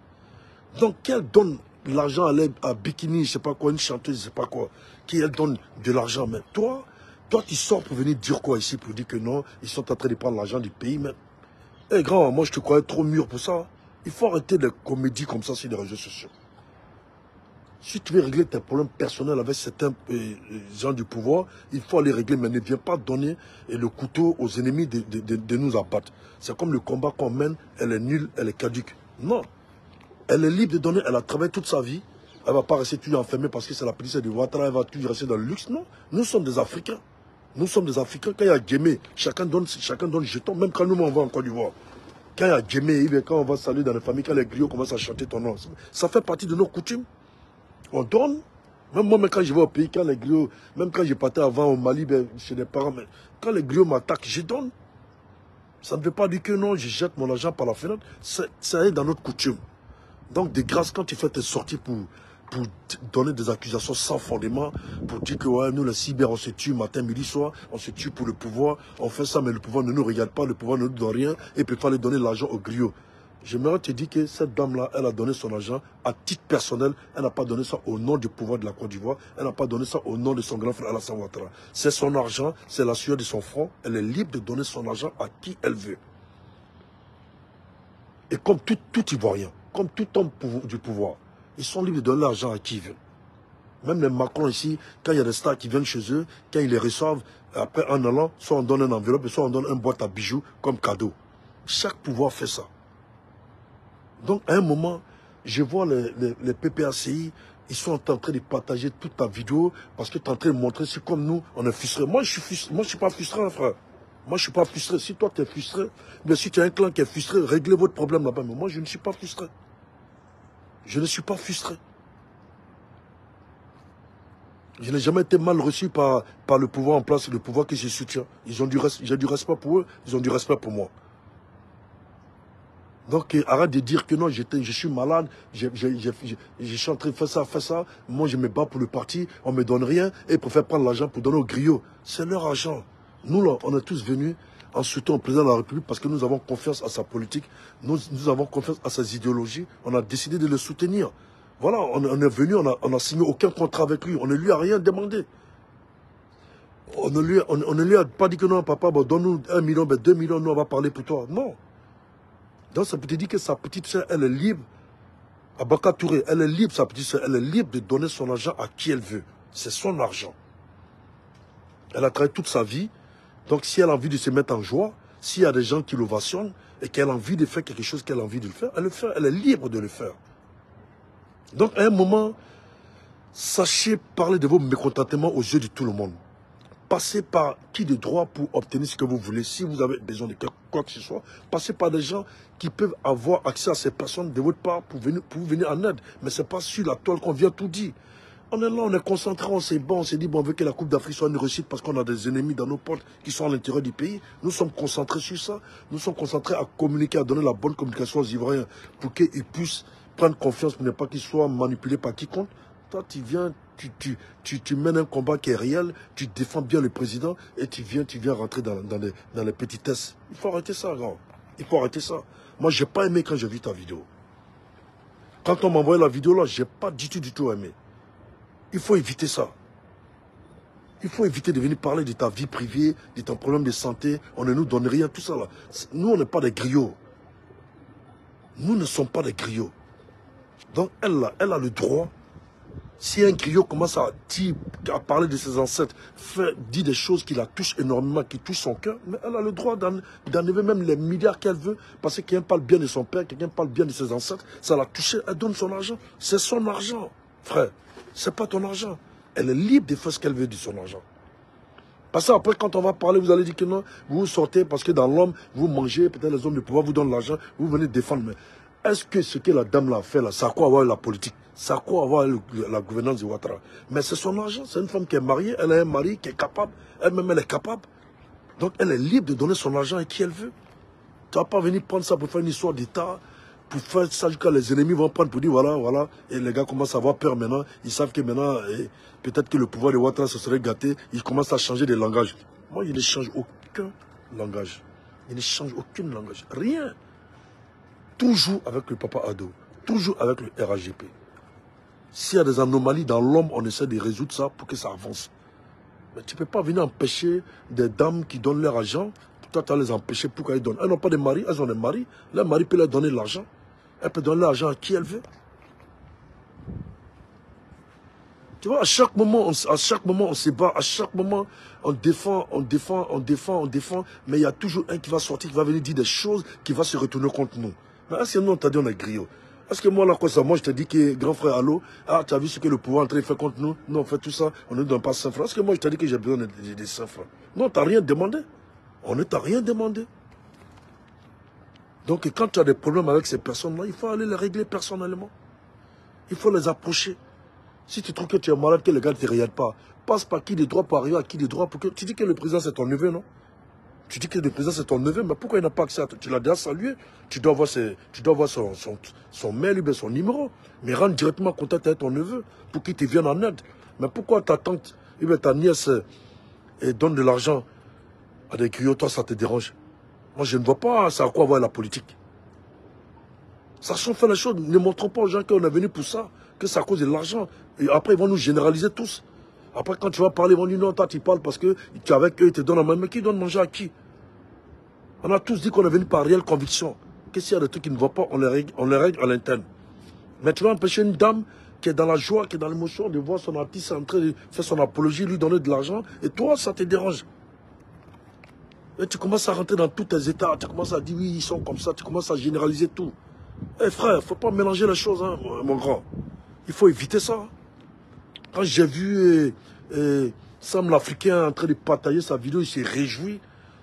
Donc, qu'elle donne l'argent à Bikini, je ne sais pas quoi, une chanteuse, je ne sais pas quoi, qui elle donne de l'argent. Mais toi, tu sors pour venir dire quoi ici, pour dire que non, ils sont en train de prendre l'argent du pays. Mais, hé grand, moi je te croyais trop mûr pour ça. Il faut arrêter les comédies comme ça sur les réseaux sociaux. Si tu veux régler tes problèmes personnels avec certains gens du pouvoir, il faut aller régler, mais ne viens pas donner le couteau aux ennemis de nous abattre. C'est comme le combat qu'on mène, elle est nulle, elle est caduque. Non. Elle est libre de donner, elle a travaillé toute sa vie. Elle ne va pas rester toujours enfermée parce que c'est la petite de Ouattara, elle va toujours rester dans le luxe. Non. Nous sommes des Africains. Nous sommes des Africains. Quand il y a Djemé, chacun donne jeton, même quand nous on va en Côte d'Ivoire. Quand il y a Djemé, quand on va saluer dans les familles, quand les griots commencent à chanter ton nom, ça fait partie de nos coutumes. On donne. Même moi, quand je vais au pays, quand les griots, même quand je partais avant au Mali, chez les parents, mais quand les griots m'attaquent, je donne. Ça ne veut pas dire que non, je jette mon argent par la fenêtre. Ça est dans notre coutume. Donc, de grâce, quand tu fais tes sorties pour donner des accusations sans fondement, pour dire que ouais, nous, les cyber, on se tue matin, midi, soir, on se tue pour le pouvoir, on fait ça, mais le pouvoir ne nous regarde pas, le pouvoir ne nous donne rien, et puis il fallait donner l'argent aux griots. J'aimerais te dire que cette dame-là, elle a donné son argent à titre personnel. Elle n'a pas donné ça au nom du pouvoir de la Côte d'Ivoire. Elle n'a pas donné ça au nom de son grand frère Alassane Ouattara. C'est son argent, c'est la sueur de son front. Elle est libre de donner son argent à qui elle veut. Et comme tout Ivoirien, comme tout homme du pouvoir, ils sont libres de donner l'argent à qui ils veulent. Même les Macron ici, quand il y a des stars qui viennent chez eux, quand ils les reçoivent, après en allant, soit on donne une enveloppe, soit on donne une boîte à bijoux comme cadeau. Chaque pouvoir fait ça. Donc, à un moment, je vois les PPACI, ils sont en train de partager toute ta vidéo parce que tu es en train de montrer, c'est comme nous, on est frustrés. Moi, je ne suis pas frustré, frère. Moi, je ne suis pas frustré. Si toi, tu es frustré, bien si tu as un clan qui est frustré, réglez votre problème là-bas. Mais moi, je ne suis pas frustré. Je ne suis pas frustré. Je n'ai jamais été mal reçu par le pouvoir en place, le pouvoir que je soutiens. J'ai du respect pour eux, ils ont du respect pour moi. Donc, arrête de dire que non, je suis malade, je suis en train de faire ça. Moi, je me bats pour le parti, on ne me donne rien, et ils préfèrent prendre l'argent pour donner aux griots. C'est leur argent. Nous, là, on est tous venus en soutenant le président de la République parce que nous avons confiance à sa politique, nous avons confiance à ses idéologies, on a décidé de le soutenir. Voilà, on est venu, on n'a signé aucun contrat avec lui, on ne lui a rien demandé. On ne lui a pas dit que non, papa, bon, donne-nous 1 million, 2 millions, nous, on va parler pour toi. Non. Donc ça peut te dire que sa petite soeur, elle est libre. Abaka Touré, elle est libre, sa petite soeur, elle est libre de donner son argent à qui elle veut. C'est son argent. Elle a travaillé toute sa vie. Donc si elle a envie de se mettre en joie, s'il y a des gens qui l'ovationnent et qu'elle a envie de faire quelque chose qu'elle a envie de le faire, elle le fait. Elle est libre de le faire. Donc à un moment, sachez parler de vos mécontentements aux yeux de tout le monde. Passez par qui de droit pour obtenir ce que vous voulez. Si vous avez besoin de quoi que ce soit, passez par des gens qui peuvent avoir accès à ces personnes de votre part pour vous venir en aide. Mais ce n'est pas sur la toile qu'on vient tout dire. On est là, on est concentré, on s'est bon, on s'est dit, bon, on veut que la Coupe d'Afrique soit une réussite parce qu'on a des ennemis dans nos portes qui sont à l'intérieur du pays. Nous sommes concentrés sur ça. Nous sommes concentrés à communiquer, à donner la bonne communication aux Ivoiriens pour qu'ils puissent prendre confiance pour ne pas qu'ils soient manipulés par quiconque. Toi, tu viens, tu mènes un combat qui est réel, tu défends bien le président et tu viens rentrer dans les petitesses. Il faut arrêter ça, grand. Il faut arrêter ça. Moi, je n'ai pas aimé quand j'ai vu ta vidéo. Quand on m'a envoyé la vidéo là, je n'ai pas du tout aimé. Il faut éviter ça. Il faut éviter de venir parler de ta vie privée, de ton problème de santé. On ne nous donne rien, tout ça là. Nous, on n'est pas des griots. Nous ne sommes pas des griots. Donc, elle a le droit. Si un griot commence à parler de ses ancêtres, dit des choses qui la touchent énormément, qui touchent son cœur, mais elle a le droit d'enlever même les milliards qu'elle veut, parce que quelqu'un parle bien de son père, quelqu'un parle bien de ses ancêtres, ça l'a touché, elle donne son argent. C'est son argent, frère. C'est pas ton argent. Elle est libre de faire ce qu'elle veut de son argent. Parce qu'après, quand on va parler, vous allez dire que non, vous sortez parce que dans l'homme, vous mangez, peut-être les hommes de pouvoir vous donnent l'argent, vous venez défendre. Mais est-ce que ce que la dame l'a fait là, ça a quoi avoir la politique? Ça a quoi avoir la gouvernance de Ouattara? Mais c'est son argent, c'est une femme qui est mariée, elle a un mari qui est capable, elle-même elle est capable. Donc elle est libre de donner son argent à qui elle veut. Tu ne vas pas venir prendre ça pour faire une histoire d'État, pour faire ça jusqu'à les ennemis vont prendre pour dire voilà, et les gars commencent à avoir peur maintenant, ils savent que maintenant, peut-être que le pouvoir de Ouattara se serait gâté, ils commencent à changer de langage. Moi, je ne change aucun langage. Je ne change aucun langage. Rien. Toujours avec le Papa Ado. Toujours avec le RAGP. S'il y a des anomalies dans l'homme, on essaie de résoudre ça pour que ça avance. Mais tu ne peux pas venir empêcher des dames qui donnent leur argent. Toi, tu vas les empêcher pour qu'elles donnent. Elles n'ont pas de mari, elles ont des maris. Leur mari peut leur donner l'argent. Elle peut donner l'argent à qui elle veut. Tu vois, à chaque moment, on se bat, à chaque moment, on défend. Mais il y a toujours un qui va sortir, qui va venir dire des choses, qui va se retourner contre nous. Mais est-ce que nous, on t'a dit on est griot? Est-ce que moi, là, quoi ça, moi, je te dis que, grand frère, allô, ah, tu as vu ce que le pouvoir est en train de faire contre nous? Non, on fait tout ça, on ne donne pas 5 francs. Est-ce que moi, je t'ai dit que j'ai besoin de 5 francs? Non, tu n'as rien demandé. On ne t'a rien demandé. Donc, quand tu as des problèmes avec ces personnes-là, il faut aller les régler personnellement. Il faut les approcher. Si tu trouves que tu es malade, que le gars ne te regarde pas, passe par qui de droit pour arriver à qui de droit. Pour que... Tu dis que le président c'est ton neveu, non? Tu dis que le président c'est ton neveu, mais pourquoi il n'a pas accès à toi? Tu l'as déjà salué. Tu dois voir, son mail, ou son numéro. Mais rendre directement contact avec ton neveu pour qu'il te vienne en aide. Mais pourquoi ta tante, ta nièce donne de l'argent à des griots, toi ça te dérange? Moi je ne vois pas ça à quoi voir la politique. Sachons faire les choses, ne montrons pas aux gens qu'on est venu pour ça, que c'est à cause de l'argent. Et après, ils vont nous généraliser tous. Après, quand tu vas parler, ils vont dire non, toi, tu parles parce que tu es avec eux, ils te donnent la main. Mais qui donne manger à qui? On a tous dit qu'on est venu par réelle conviction. Que s'il y a des trucs qui ne vont pas, on les règle à l'interne. Mais tu vas empêcher une dame qui est dans la joie, qui est dans l'émotion, de voir son artiste en train de faire son apologie, lui donner de l'argent. Et toi, ça te dérange. Et tu commences à rentrer dans tous tes états. Tu commences à dire oui, ils sont comme ça. Tu commences à généraliser tout. Eh frère, il ne faut pas mélanger les choses, hein, mon grand. Il faut éviter ça. Quand j'ai vu Sam l'Africain en train de partager sa vidéo, il s'est réjoui.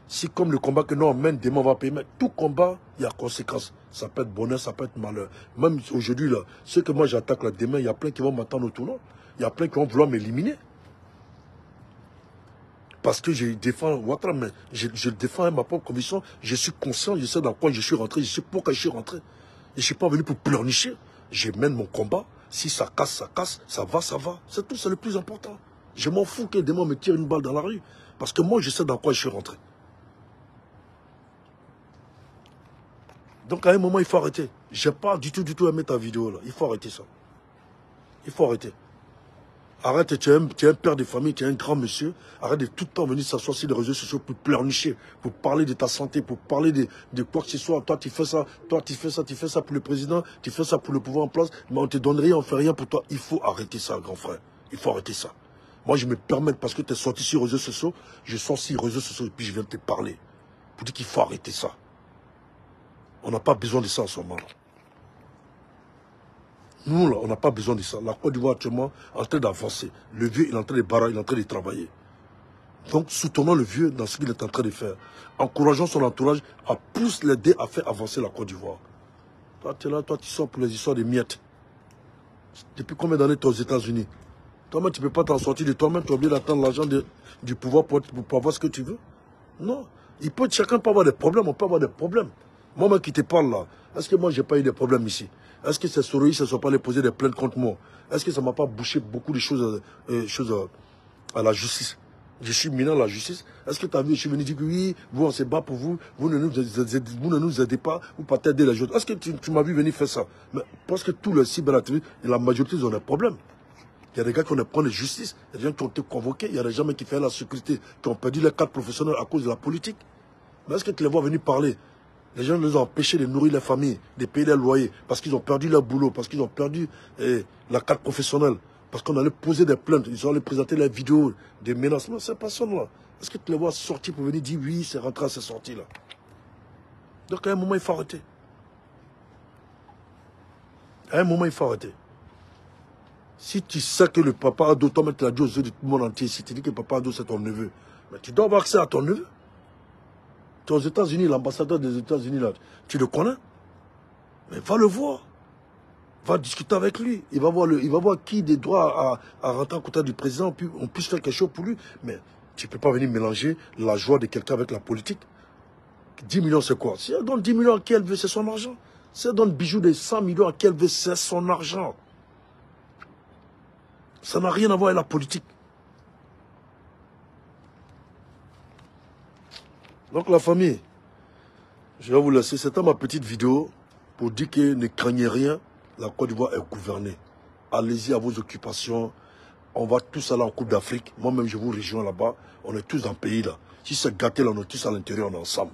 C'est comme le combat que nous on mène, demain on va payer. Mais tout combat, il y a conséquences. Ça peut être bonheur, ça peut être malheur. Même aujourd'hui, là, ceux que moi j'attaque là demain, il y a plein qui vont m'attendre au tournant. Il y a plein qui vont vouloir m'éliminer. Parce que je défends Ouattara, mais je défends ma propre conviction. Je suis conscient, je sais dans quoi je suis rentré, je sais pourquoi je suis rentré. Et je ne suis pas venu pour pleurnicher. Je mène mon combat. Si ça casse, ça va, ça va. C'est tout, c'est le plus important. Je m'en fous que demain on me tire une balle dans la rue. Parce que moi, je sais dans quoi je suis rentré. Donc à un moment, il faut arrêter. Je n'ai pas du tout aimé ta vidéo là. Il faut arrêter ça. Il faut arrêter. Arrête, tu es un père de famille, tu es un grand monsieur. Arrête de tout le temps venir s'asseoir sur les réseaux sociaux pour pleurnicher, pour parler de ta santé, pour parler de quoi que ce soit. Toi, tu fais ça, tu fais ça pour le président, tu fais ça pour le pouvoir en place, mais on te donne rien, on fait rien pour toi. Il faut arrêter ça, grand frère. Il faut arrêter ça. Moi, je me permets, parce que tu es sorti sur les réseaux sociaux, je sors sur les réseaux sociaux et puis je viens te parler. Pour dire qu'il faut arrêter ça. On n'a pas besoin de ça en ce moment-là. Nous, là, on n'a pas besoin de ça. La Côte d'Ivoire, actuellement, est en train d'avancer. Le vieux, il est en train de barrer, il est en train de travailler. Donc, soutenons le vieux dans ce qu'il est en train de faire. Encourageons son entourage à plus l'aider à faire avancer la Côte d'Ivoire. Toi, tu es là, toi, tu sors pour les histoires de miettes. Depuis combien d'années tu es aux États-Unis? Toi-même, tu ne peux pas t'en sortir de toi-même. Tu es obligé d'attendre l'argent du pouvoir pour avoir ce que tu veux. Non. Chacun peut avoir des problèmes. On peut avoir des problèmes. Moi-même qui te parle là, est-ce que moi, je n'ai pas eu des problèmes ici? Est-ce que ces souris ne sont pas allés poser des plaintes contre moi? Est-ce que ça ne m'a pas bouché beaucoup de choses, à la justice? Je suis minant à la justice. Est-ce que tu as vu, je suis venu dire que oui, vous, on se bat pour vous, vous ne nous aidez pas, ou pas t'aider les autres. Est-ce que tu m'as vu venir faire ça? Mais parce que tous les cyberactivistes, et la majorité, ils ont des problèmes. Il y a des gars qui ont des problèmes de justice, il y a des gens qui ont été convoqués, il y a des gens qui font la sécurité, qui ont perdu leur cadre professionnel à cause de la politique. Mais est-ce que tu les vois venir parler? Les gens les ont empêchés de nourrir les familles, de payer les loyers, parce qu'ils ont perdu leur boulot, parce qu'ils ont perdu la carte professionnelle, parce qu'on allait poser des plaintes, ils allaient présenter les vidéos des menaces. Non, ces personnes-là, est-ce que tu les vois sortir pour venir dire oui, c'est rentré à ces sorties-là? Donc à un moment, il faut arrêter. À un moment, il faut arrêter. Si tu sais que le papa Ado, toi-même, tu l'as dit aux yeux de tout le monde entier, si tu dis que papa Ado, c'est ton neveu, mais tu dois avoir accès à ton neveu. Tu es aux États-Unis, l'ambassadeur des États-Unis, là, tu le connais? Mais va le voir. Va discuter avec lui. Il va voir qui des droits à rentrer en contact du président, puis on puisse faire quelque chose pour lui. Mais tu ne peux pas venir mélanger la joie de quelqu'un avec la politique. 10 millions, c'est quoi? Si elle donne 10 millions à qui elle veut, c'est son argent. Si elle donne bijoux de 100 millions à qui elle veut, c'est son argent. Ça n'a rien à voir avec la politique. Donc la famille, je vais vous laisser. C'était ma petite vidéo pour dire que ne craignez rien. La Côte d'Ivoire est gouvernée. Allez-y à vos occupations. On va tous aller en Coupe d'Afrique. Moi-même, je vous rejoins là-bas. On est tous dans le pays là. Si c'est gâté là, on est tous à l'intérieur, on est ensemble.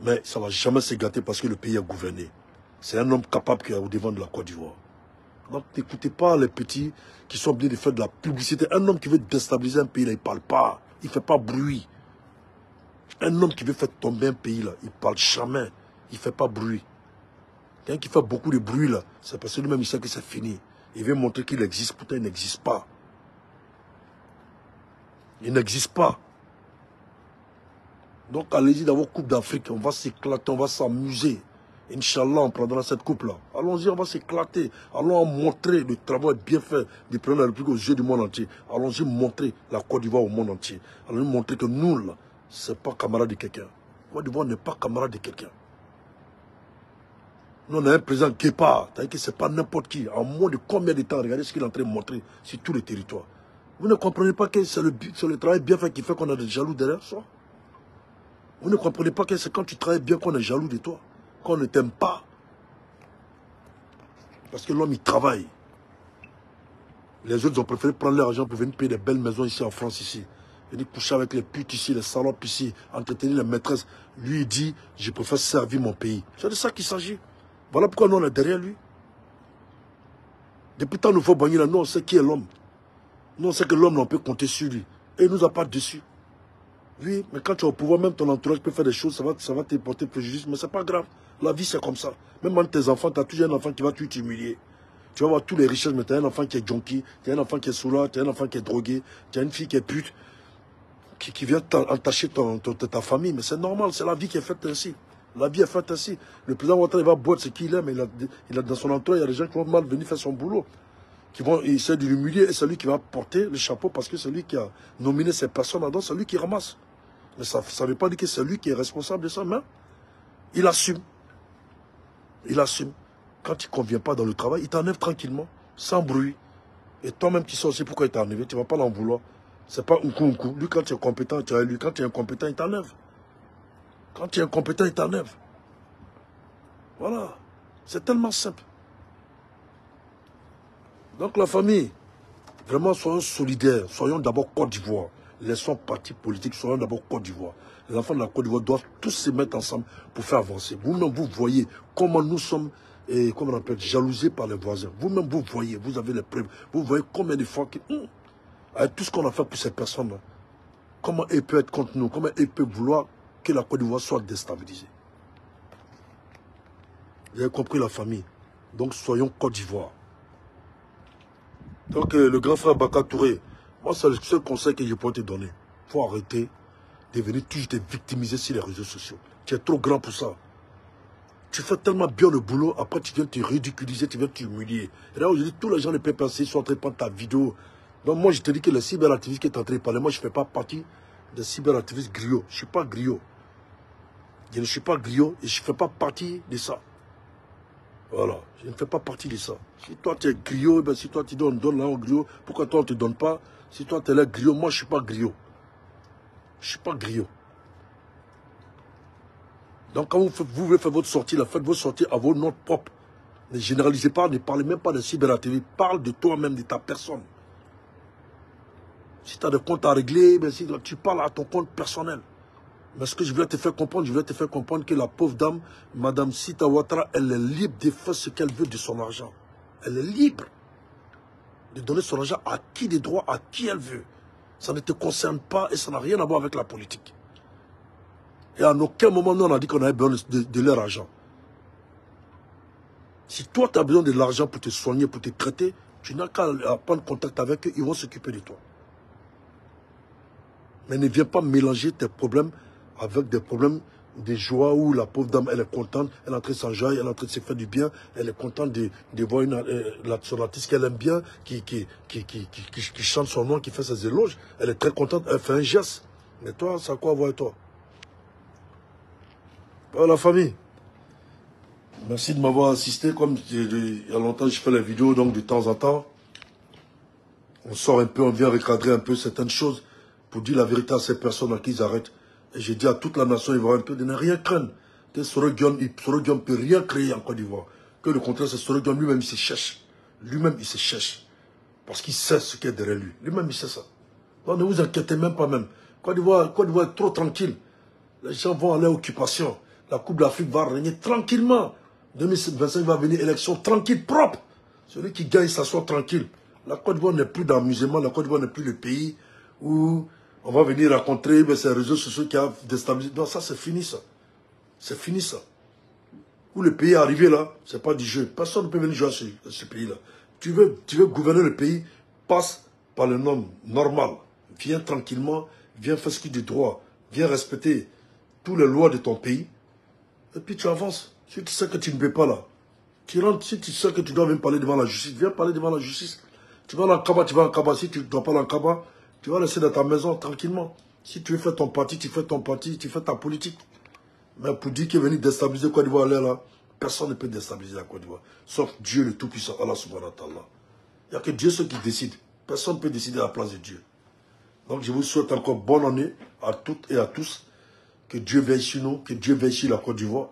Mais ça ne va jamais se gâter parce que le pays est gouverné. C'est un homme capable qui est au devant de la Côte d'Ivoire. Donc n'écoutez pas les petits qui sont obligés de faire de la publicité. Un homme qui veut déstabiliser un pays là, il ne parle pas. Il ne fait pas bruit. Un homme qui veut faire tomber un pays là, il ne parle jamais. Il ne fait pas bruit. Quelqu'un qui fait beaucoup de bruit là, c'est parce que lui-même il sait que c'est fini. Il veut montrer qu'il existe, pourtant il n'existe pas. Il n'existe pas. Donc allez-y dans vos coupes d'Afrique, on va s'éclater, on va s'amuser. Inch'Allah, on prendra cette coupe-là. Allons-y, on va s'éclater. Allons montrer le travail bien fait du président de la République aux yeux du monde entier. Allons-y montrer la Côte d'Ivoire au monde entier. Allons-y montrer que nous, là, c'est pas camarade de quelqu'un. La Côte d'Ivoire n'est pas camarade de quelqu'un. Nous, on a un président Guépard, c'est-à-dire que ce n'est pas n'importe qui. En moins de combien de temps, regardez ce qu'il est en train de montrer sur tous les territoires. Vous ne comprenez pas que c'est le travail bien fait qui fait qu'on a des jaloux derrière soi. Vous ne comprenez pas que c'est quand tu travailles bien qu'on est jaloux de toi, qu'on ne t'aime pas. Parce que l'homme, il travaille. Les autres ont préféré prendre leur argent pour venir payer des belles maisons ici en France, ici. Venir coucher avec les putes ici, les salopes ici, entretenir les maîtresses. Lui, il dit, je préfère servir mon pays. C'est de ça qu'il s'agit. Voilà pourquoi nous, on est derrière lui. Depuis tant nous faut bagner là, nous, on sait qui est l'homme. Nous, on sait que l'homme, on peut compter sur lui. Et il ne nous a pas déçus. Oui, mais quand tu es au pouvoir, même ton entourage peut faire des choses, ça va te porter préjudice, mais c'est pas grave. La vie, c'est comme ça. Même entre tes enfants, tu as toujours un enfant qui va t'humilier. Tu vas voir tous les richesses, mais tu as un enfant qui est junkie, tu as un enfant qui est soula, tu as un enfant qui est drogué, tu as une fille qui est pute, qui vient entacher ta famille. Mais c'est normal, c'est la vie qui est faite ainsi. La vie est faite ainsi. Le président Ouattara, il va boire ce qu'il aime, mais il a dans son entourage, il y a des gens qui vont mal venir faire son boulot, qui vont essayer de l'humilier, et c'est lui qui va porter le chapeau parce que c'est lui qui a nominé ces personnes, donc c'est lui qui ramasse. Mais ça ne veut pas dire que c'est lui qui est responsable de ça, mais il assume. Il assume. Quand il ne convient pas dans le travail, il t'enlève tranquillement, sans bruit. Et toi-même, tu sais aussi pourquoi il t'a enlevé, tu ne vas pas l'en vouloir. Ce n'est pas un coup. Lui, quand tu es compétent, tu as lui. Quand tu es incompétent, il t'enlève. Quand tu es incompétent, il t'enlève. Voilà. C'est tellement simple. Donc la famille, vraiment soyons solidaires, soyons d'abord Côte d'Ivoire. Laissons partis politiques, soyons d'abord Côte d'Ivoire. Les enfants de la Côte d'Ivoire doivent tous se mettre ensemble pour faire avancer. Vous-même, vous voyez comment nous sommes, comment on appelle, jalousés par les voisins. Vous-même, vous voyez, vous avez les preuves. Vous voyez combien de fois, avec tout ce qu'on a fait pour ces personnes-là, comment ils peuvent être contre nous, comment ils peuvent vouloir que la Côte d'Ivoire soit déstabilisée. Vous avez compris la famille. Donc, soyons Côte d'Ivoire. Donc, le grand frère Baka Touré, moi, c'est le seul conseil que je peux te donner. faut arrêter de venir toujours te victimiser sur les réseaux sociaux. Tu es trop grand pour ça. Tu fais tellement bien le boulot, après tu viens te ridiculiser, tu viens t'humilier. Et là aujourd'hui, tous les gens de PPC sont en train de prendre ta vidéo. Donc moi je te dis que le cyberactiviste qui est en train de parler, moi je ne fais pas partie des cyberactivistes griots. Je ne suis pas griot. Je ne suis pas griot et je ne fais pas partie de ça. Voilà, je ne fais pas partie de ça. Si toi tu es griot, ben si toi tu donnes là au griot, pourquoi toi on ne te donne pas? Si toi tu es là griot, moi je ne suis pas griot. Je ne suis pas griot. Donc quand vous voulez faire votre sortie, là, faites votre sortie à vos noms propres. Ne généralisez pas, ne parlez même pas de cyberactivité. Parle de toi-même, de ta personne. Si tu as des comptes à régler, ben si tu parles à ton compte personnel. Mais ce que je voulais te faire comprendre, que la pauvre dame, Madame Sita Ouattara, elle est libre de faire ce qu'elle veut de son argent. Elle est libre de donner son argent à qui de droit, à qui elle veut. Ça ne te concerne pas et ça n'a rien à voir avec la politique. Et à aucun moment, nous, on a dit qu'on avait besoin de leur argent. Si toi, tu as besoin de l'argent pour te soigner, pour te traiter, tu n'as qu'à prendre contact avec eux, ils vont s'occuper de toi. Mais ne viens pas mélanger tes problèmes avec des problèmes de joie où la pauvre dame, elle est contente, elle est en train de s'enjailler, elle est en train de se faire du bien, elle est contente de voir son artiste qu'elle aime bien, qui chante son nom, qui fait ses éloges. Elle est très contente, elle fait un geste. Mais toi, ça a quoi à voir avec toi? La famille, merci de m'avoir assisté. Comme il y a longtemps, je fais les vidéos, donc de temps en temps, on sort un peu, on vient recadrer un peu certaines choses pour dire la vérité à ces personnes à qui ils arrêtent. Et je dis à toute la nation ivoirienne que de ne rien craindre. Que Soro-Guillaume ne peut rien créer en Côte d'Ivoire. Que le contraire, c'est Soro-Guillaume lui-même, il se cherche. Lui-même, il se cherche. Parce qu'il sait ce qu'il y a derrière lui. Lui-même, il sait ça. Donc ne vous inquiétez même pas même. Côte d'Ivoire est trop tranquille. Les gens vont aller à l'occupation. La Coupe d'Afrique va régner tranquillement. 2025 va venir, élection tranquille, propre. Celui qui gagne s'assoit tranquille. La Côte d'Ivoire n'est plus d'amusement. La Côte d'Ivoire n'est plus le pays où on va venir rencontrer ces réseaux sociaux qui ont déstabilisé. Non, ça c'est fini ça. C'est fini ça. Où le pays est arrivé là, c'est pas du jeu. Personne ne peut venir jouer à ce pays-là. Tu veux gouverner le pays, passe par le nom normal. Viens tranquillement, viens faire ce qui est de droit. Viens respecter toutes les lois de ton pays. Et puis tu avances. Si tu sais que tu ne peux pas là, tu rentres. Si tu sais que tu dois même parler devant la justice, viens parler devant la justice. Tu vas en Kaba, tu vas en Kaba. Si tu ne dois pas en Kaba, tu vas rester dans ta maison tranquillement. Si tu veux faire ton parti, tu fais ton parti, tu fais ta politique. Mais pour dire qu'il est venu déstabiliser Côte d'Ivoire, là, personne ne peut déstabiliser la Côte d'Ivoire. Sauf Dieu le Tout-Puissant, Allah subhanahu wa ta'ala. Il n'y a que Dieu seul qui décide. Personne ne peut décider à la place de Dieu. Donc je vous souhaite encore bonne année à toutes et à tous. Que Dieu veille sur nous, que Dieu veille sur la Côte d'Ivoire.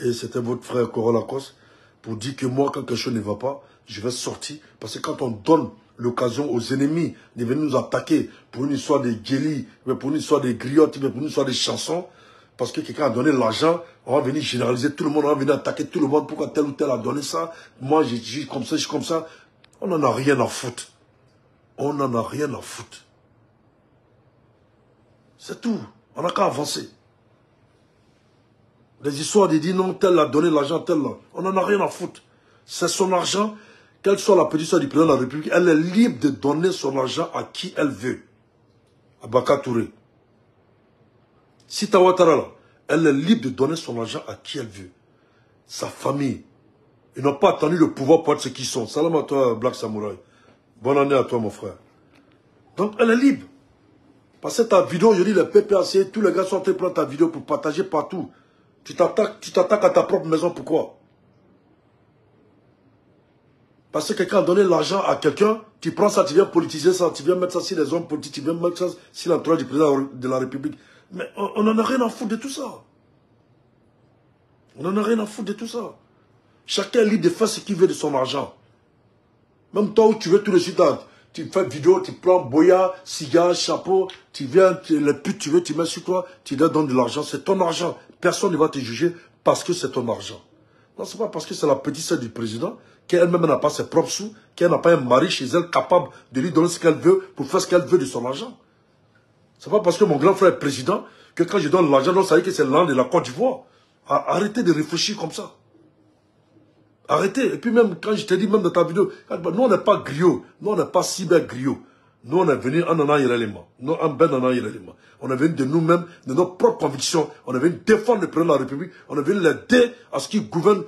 Et c'était votre frère Corolla Kos pour dire que moi, quand quelque chose ne va pas, je vais sortir. Parce que quand on donne l'occasion aux ennemis de venir nous attaquer pour une histoire de guélis, pour une histoire de griottes, pour une histoire de chansons, parce que quelqu'un a donné l'argent, on va venir généraliser tout le monde, on va venir attaquer tout le monde, pourquoi tel ou tel a donné ça, moi je suis comme ça, je suis comme ça. On n'en a rien à foutre. On n'en a rien à foutre. C'est tout. On n'a qu'à avancer. Les histoires de dire non, tel a donné l'argent, tel là. On n'en a rien à foutre. C'est son argent. Quelle soit la petite soeur du président de la République, elle est libre de donner son argent à qui elle veut. À Baka Touré. Sita Ouattara, là, elle est libre de donner son argent à qui elle veut. Sa famille. Ils n'ont pas attendu le pouvoir pour être ce qu'ils sont. Salam à toi, Black Samurai. Bonne année à toi, mon frère. Donc, elle est libre. Parce que ta vidéo, je dis, les PPAC, tous les gars sont en train de prendre ta vidéo pour partager partout. Tu t'attaques à ta propre maison, pourquoi? Parce que quelqu'un a donné l'argent à quelqu'un, tu prends ça, tu viens politiser ça, tu viens mettre ça sur les hommes politiques, tu viens mettre ça sur l'entourage du président de la République. Mais on n'en a rien à foutre de tout ça. On n'en a rien à foutre de tout ça. Chacun est libre de faire ce qu'il veut de son argent. Même toi où tu veux tout de suite, tu fais vidéo, tu prends boya, cigare, chapeau, tu viens, les putes tu veux, tu mets sur toi, tu leur donnes de l'argent, c'est ton argent. Personne ne va te juger parce que c'est ton argent. Non, c'est pas parce que c'est la petite sœur du président, qu'elle-même n'a pas ses propres sous, qu'elle n'a pas un mari chez elle capable de lui donner ce qu'elle veut pour faire ce qu'elle veut de son argent. C'est pas parce que mon grand frère est président que quand je donne l'argent, ça veut dire que c'est l'an de la Côte d'Ivoire. Arrêtez de réfléchir comme ça. Arrêtez. Et puis même, quand je te dis, même dans ta vidéo, nous on n'est pas griots, nous on n'est pas cyber griots. Nous, on est venu en allant l'élément. Nous, en ben en l'élément. On est venu de nous-mêmes, de nos propres convictions. On est venu défendre le président de la République. On est venu l'aider à ce qu'il gouverne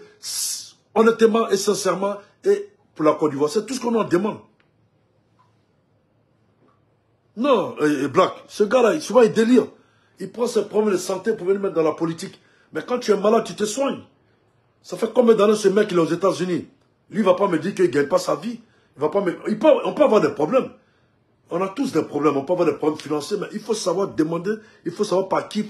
honnêtement et sincèrement et pour la Côte d'Ivoire. C'est tout ce qu'on en demande. Non, Black, ce gars-là, souvent il délire. Il prend ses problèmes de santé pour venir mettre dans la politique. Mais quand tu es malade, tu te soignes. Ça fait combien d'années ce mec il est aux États-Unis? Lui, il ne va pas me dire qu'il ne gagne pas sa vie. On peut avoir des problèmes. On a tous des problèmes. On peut avoir des problèmes financiers, mais il faut savoir demander. Il faut savoir par qui il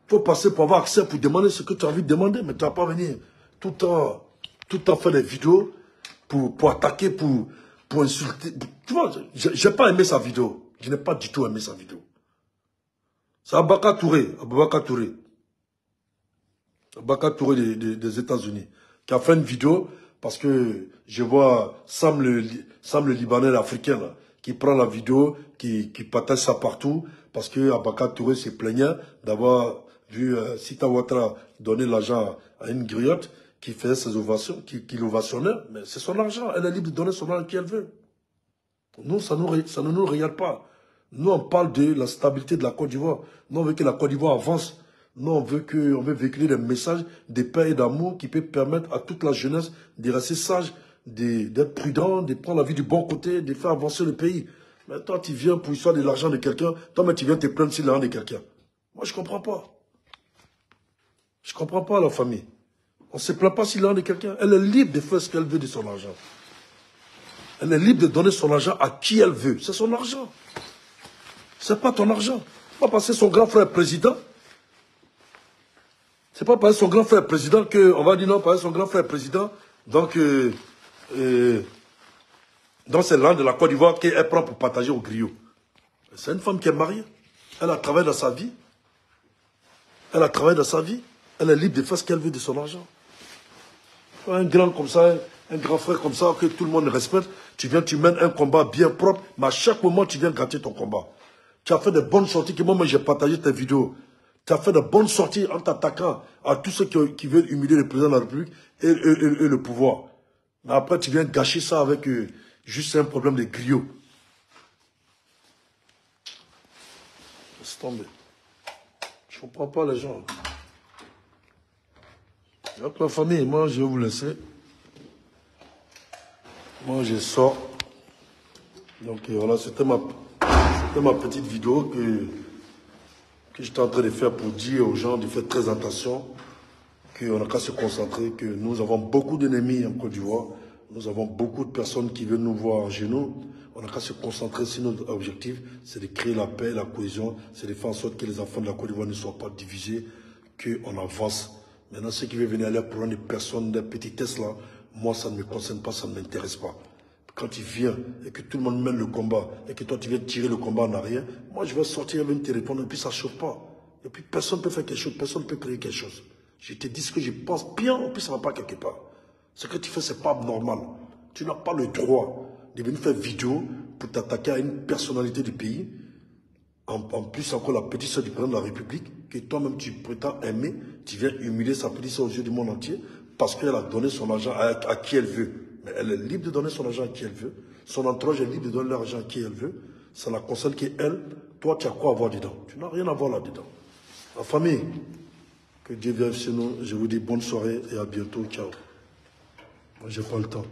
faut passer pour avoir accès, pour demander ce que tu as envie de demander. Mais tu ne vas pas venir tout le temps faire des vidéos pour attaquer, pour insulter. Tu vois, je n'ai pas aimé sa vidéo. Je n'ai pas du tout aimé sa vidéo. C'est Abaka Touré. Abaka Touré des États-Unis, qui a fait une vidéo parce que je vois Sam le Libanais, l'Africain, qui prend la vidéo, qui partage ça partout, parce que Abaka Touré se plaignait d'avoir vu Sita Ouattara donner l'argent à une griotte qui faisait ses ovations, qui l'ovationnait, mais c'est son argent, elle est libre de donner son argent à qui elle veut. Nous, ça ne nous regarde pas. Nous, on parle de la stabilité de la Côte d'Ivoire. Nous, on veut que la Côte d'Ivoire avance. Nous, on veut véhiculer des messages de paix et d'amour qui peuvent permettre à toute la jeunesse de rester sage, d'être prudent, de prendre la vie du bon côté, de faire avancer le pays. Mais toi, tu viens pour histoire de l'argent de quelqu'un, toi, mais tu viens te plaindre sur l'argent de quelqu'un. Moi, je ne comprends pas. Je ne comprends pas la famille. On ne se plaint pas sur l'argent de quelqu'un. Elle est libre de faire ce qu'elle veut de son argent. Elle est libre de donner son argent à qui elle veut. C'est son argent. Ce n'est pas ton argent. Pas parce que son grand frère est président. C'est pas parce que son grand frère est président qu'on va dire non, parce que son grand frère est président. Donc, dans ces landes de la Côte d'Ivoire qu'elle prend pour partager au griot. C'est une femme qui est mariée. Elle a travaillé dans sa vie. Elle a travaillé dans sa vie. Elle est libre de faire ce qu'elle veut de son argent. Un grand comme ça, un grand frère comme ça, que tout le monde respecte, tu viens, tu mènes un combat bien propre, mais à chaque moment, tu viens gâter ton combat. Tu as fait de bonnes sorties, que moi j'ai partagé tes vidéos. Tu as fait de bonnes sorties en t'attaquant à tous ceux qui veulent humilier le président de la République et le pouvoir. Mais après, tu viens gâcher ça avec juste un problème de griot. Laisse tomber. Je ne comprends pas les gens. Donc la famille, moi je vais vous laisser. Moi je sors. Donc voilà, c'était ma petite vidéo que j'étais en train de faire pour dire aux gens de faire très attention, qu'on n'a qu'à se concentrer, que nous avons beaucoup d'ennemis en Côte d'Ivoire, nous avons beaucoup de personnes qui veulent nous voir en genoux. On n'a qu'à se concentrer sur notre objectif, c'est de créer la paix, la cohésion, c'est de faire en sorte que les enfants de la Côte d'Ivoire ne soient pas divisés, qu'on avance. Maintenant, ceux qui veulent venir aller prendre des personnes, des petitesses là, moi ça ne me concerne pas, ça ne m'intéresse pas. Quand tu viens et que tout le monde mène le combat et que toi tu viens tirer le combat en arrière, moi je vais sortir, je vais te répondre et puis ça ne chauffe pas. Et puis personne ne peut faire quelque chose, personne ne peut créer quelque chose. Je te dis ce que je pense bien, et puis ça ne va pas quelque part. Ce que tu fais, ce n'est pas normal. Tu n'as pas le droit de venir faire vidéo pour t'attaquer à une personnalité du pays. En plus, encore la petite soeur du président de la République, que toi-même tu prétends aimer, tu viens humilier sa petite soeur aux yeux du monde entier parce qu'elle a donné son argent à qui elle veut. Mais elle est libre de donner son argent à qui elle veut. Son entourage est libre de donner l'argent à qui elle veut. Ça la concerne qu'elle, toi, tu as quoi à voir dedans? Tu n'as rien à voir là-dedans. La famille, que Dieu vienne chez nous. Je vous dis bonne soirée et à bientôt. Ciao. Moi, j'ai pas le temps.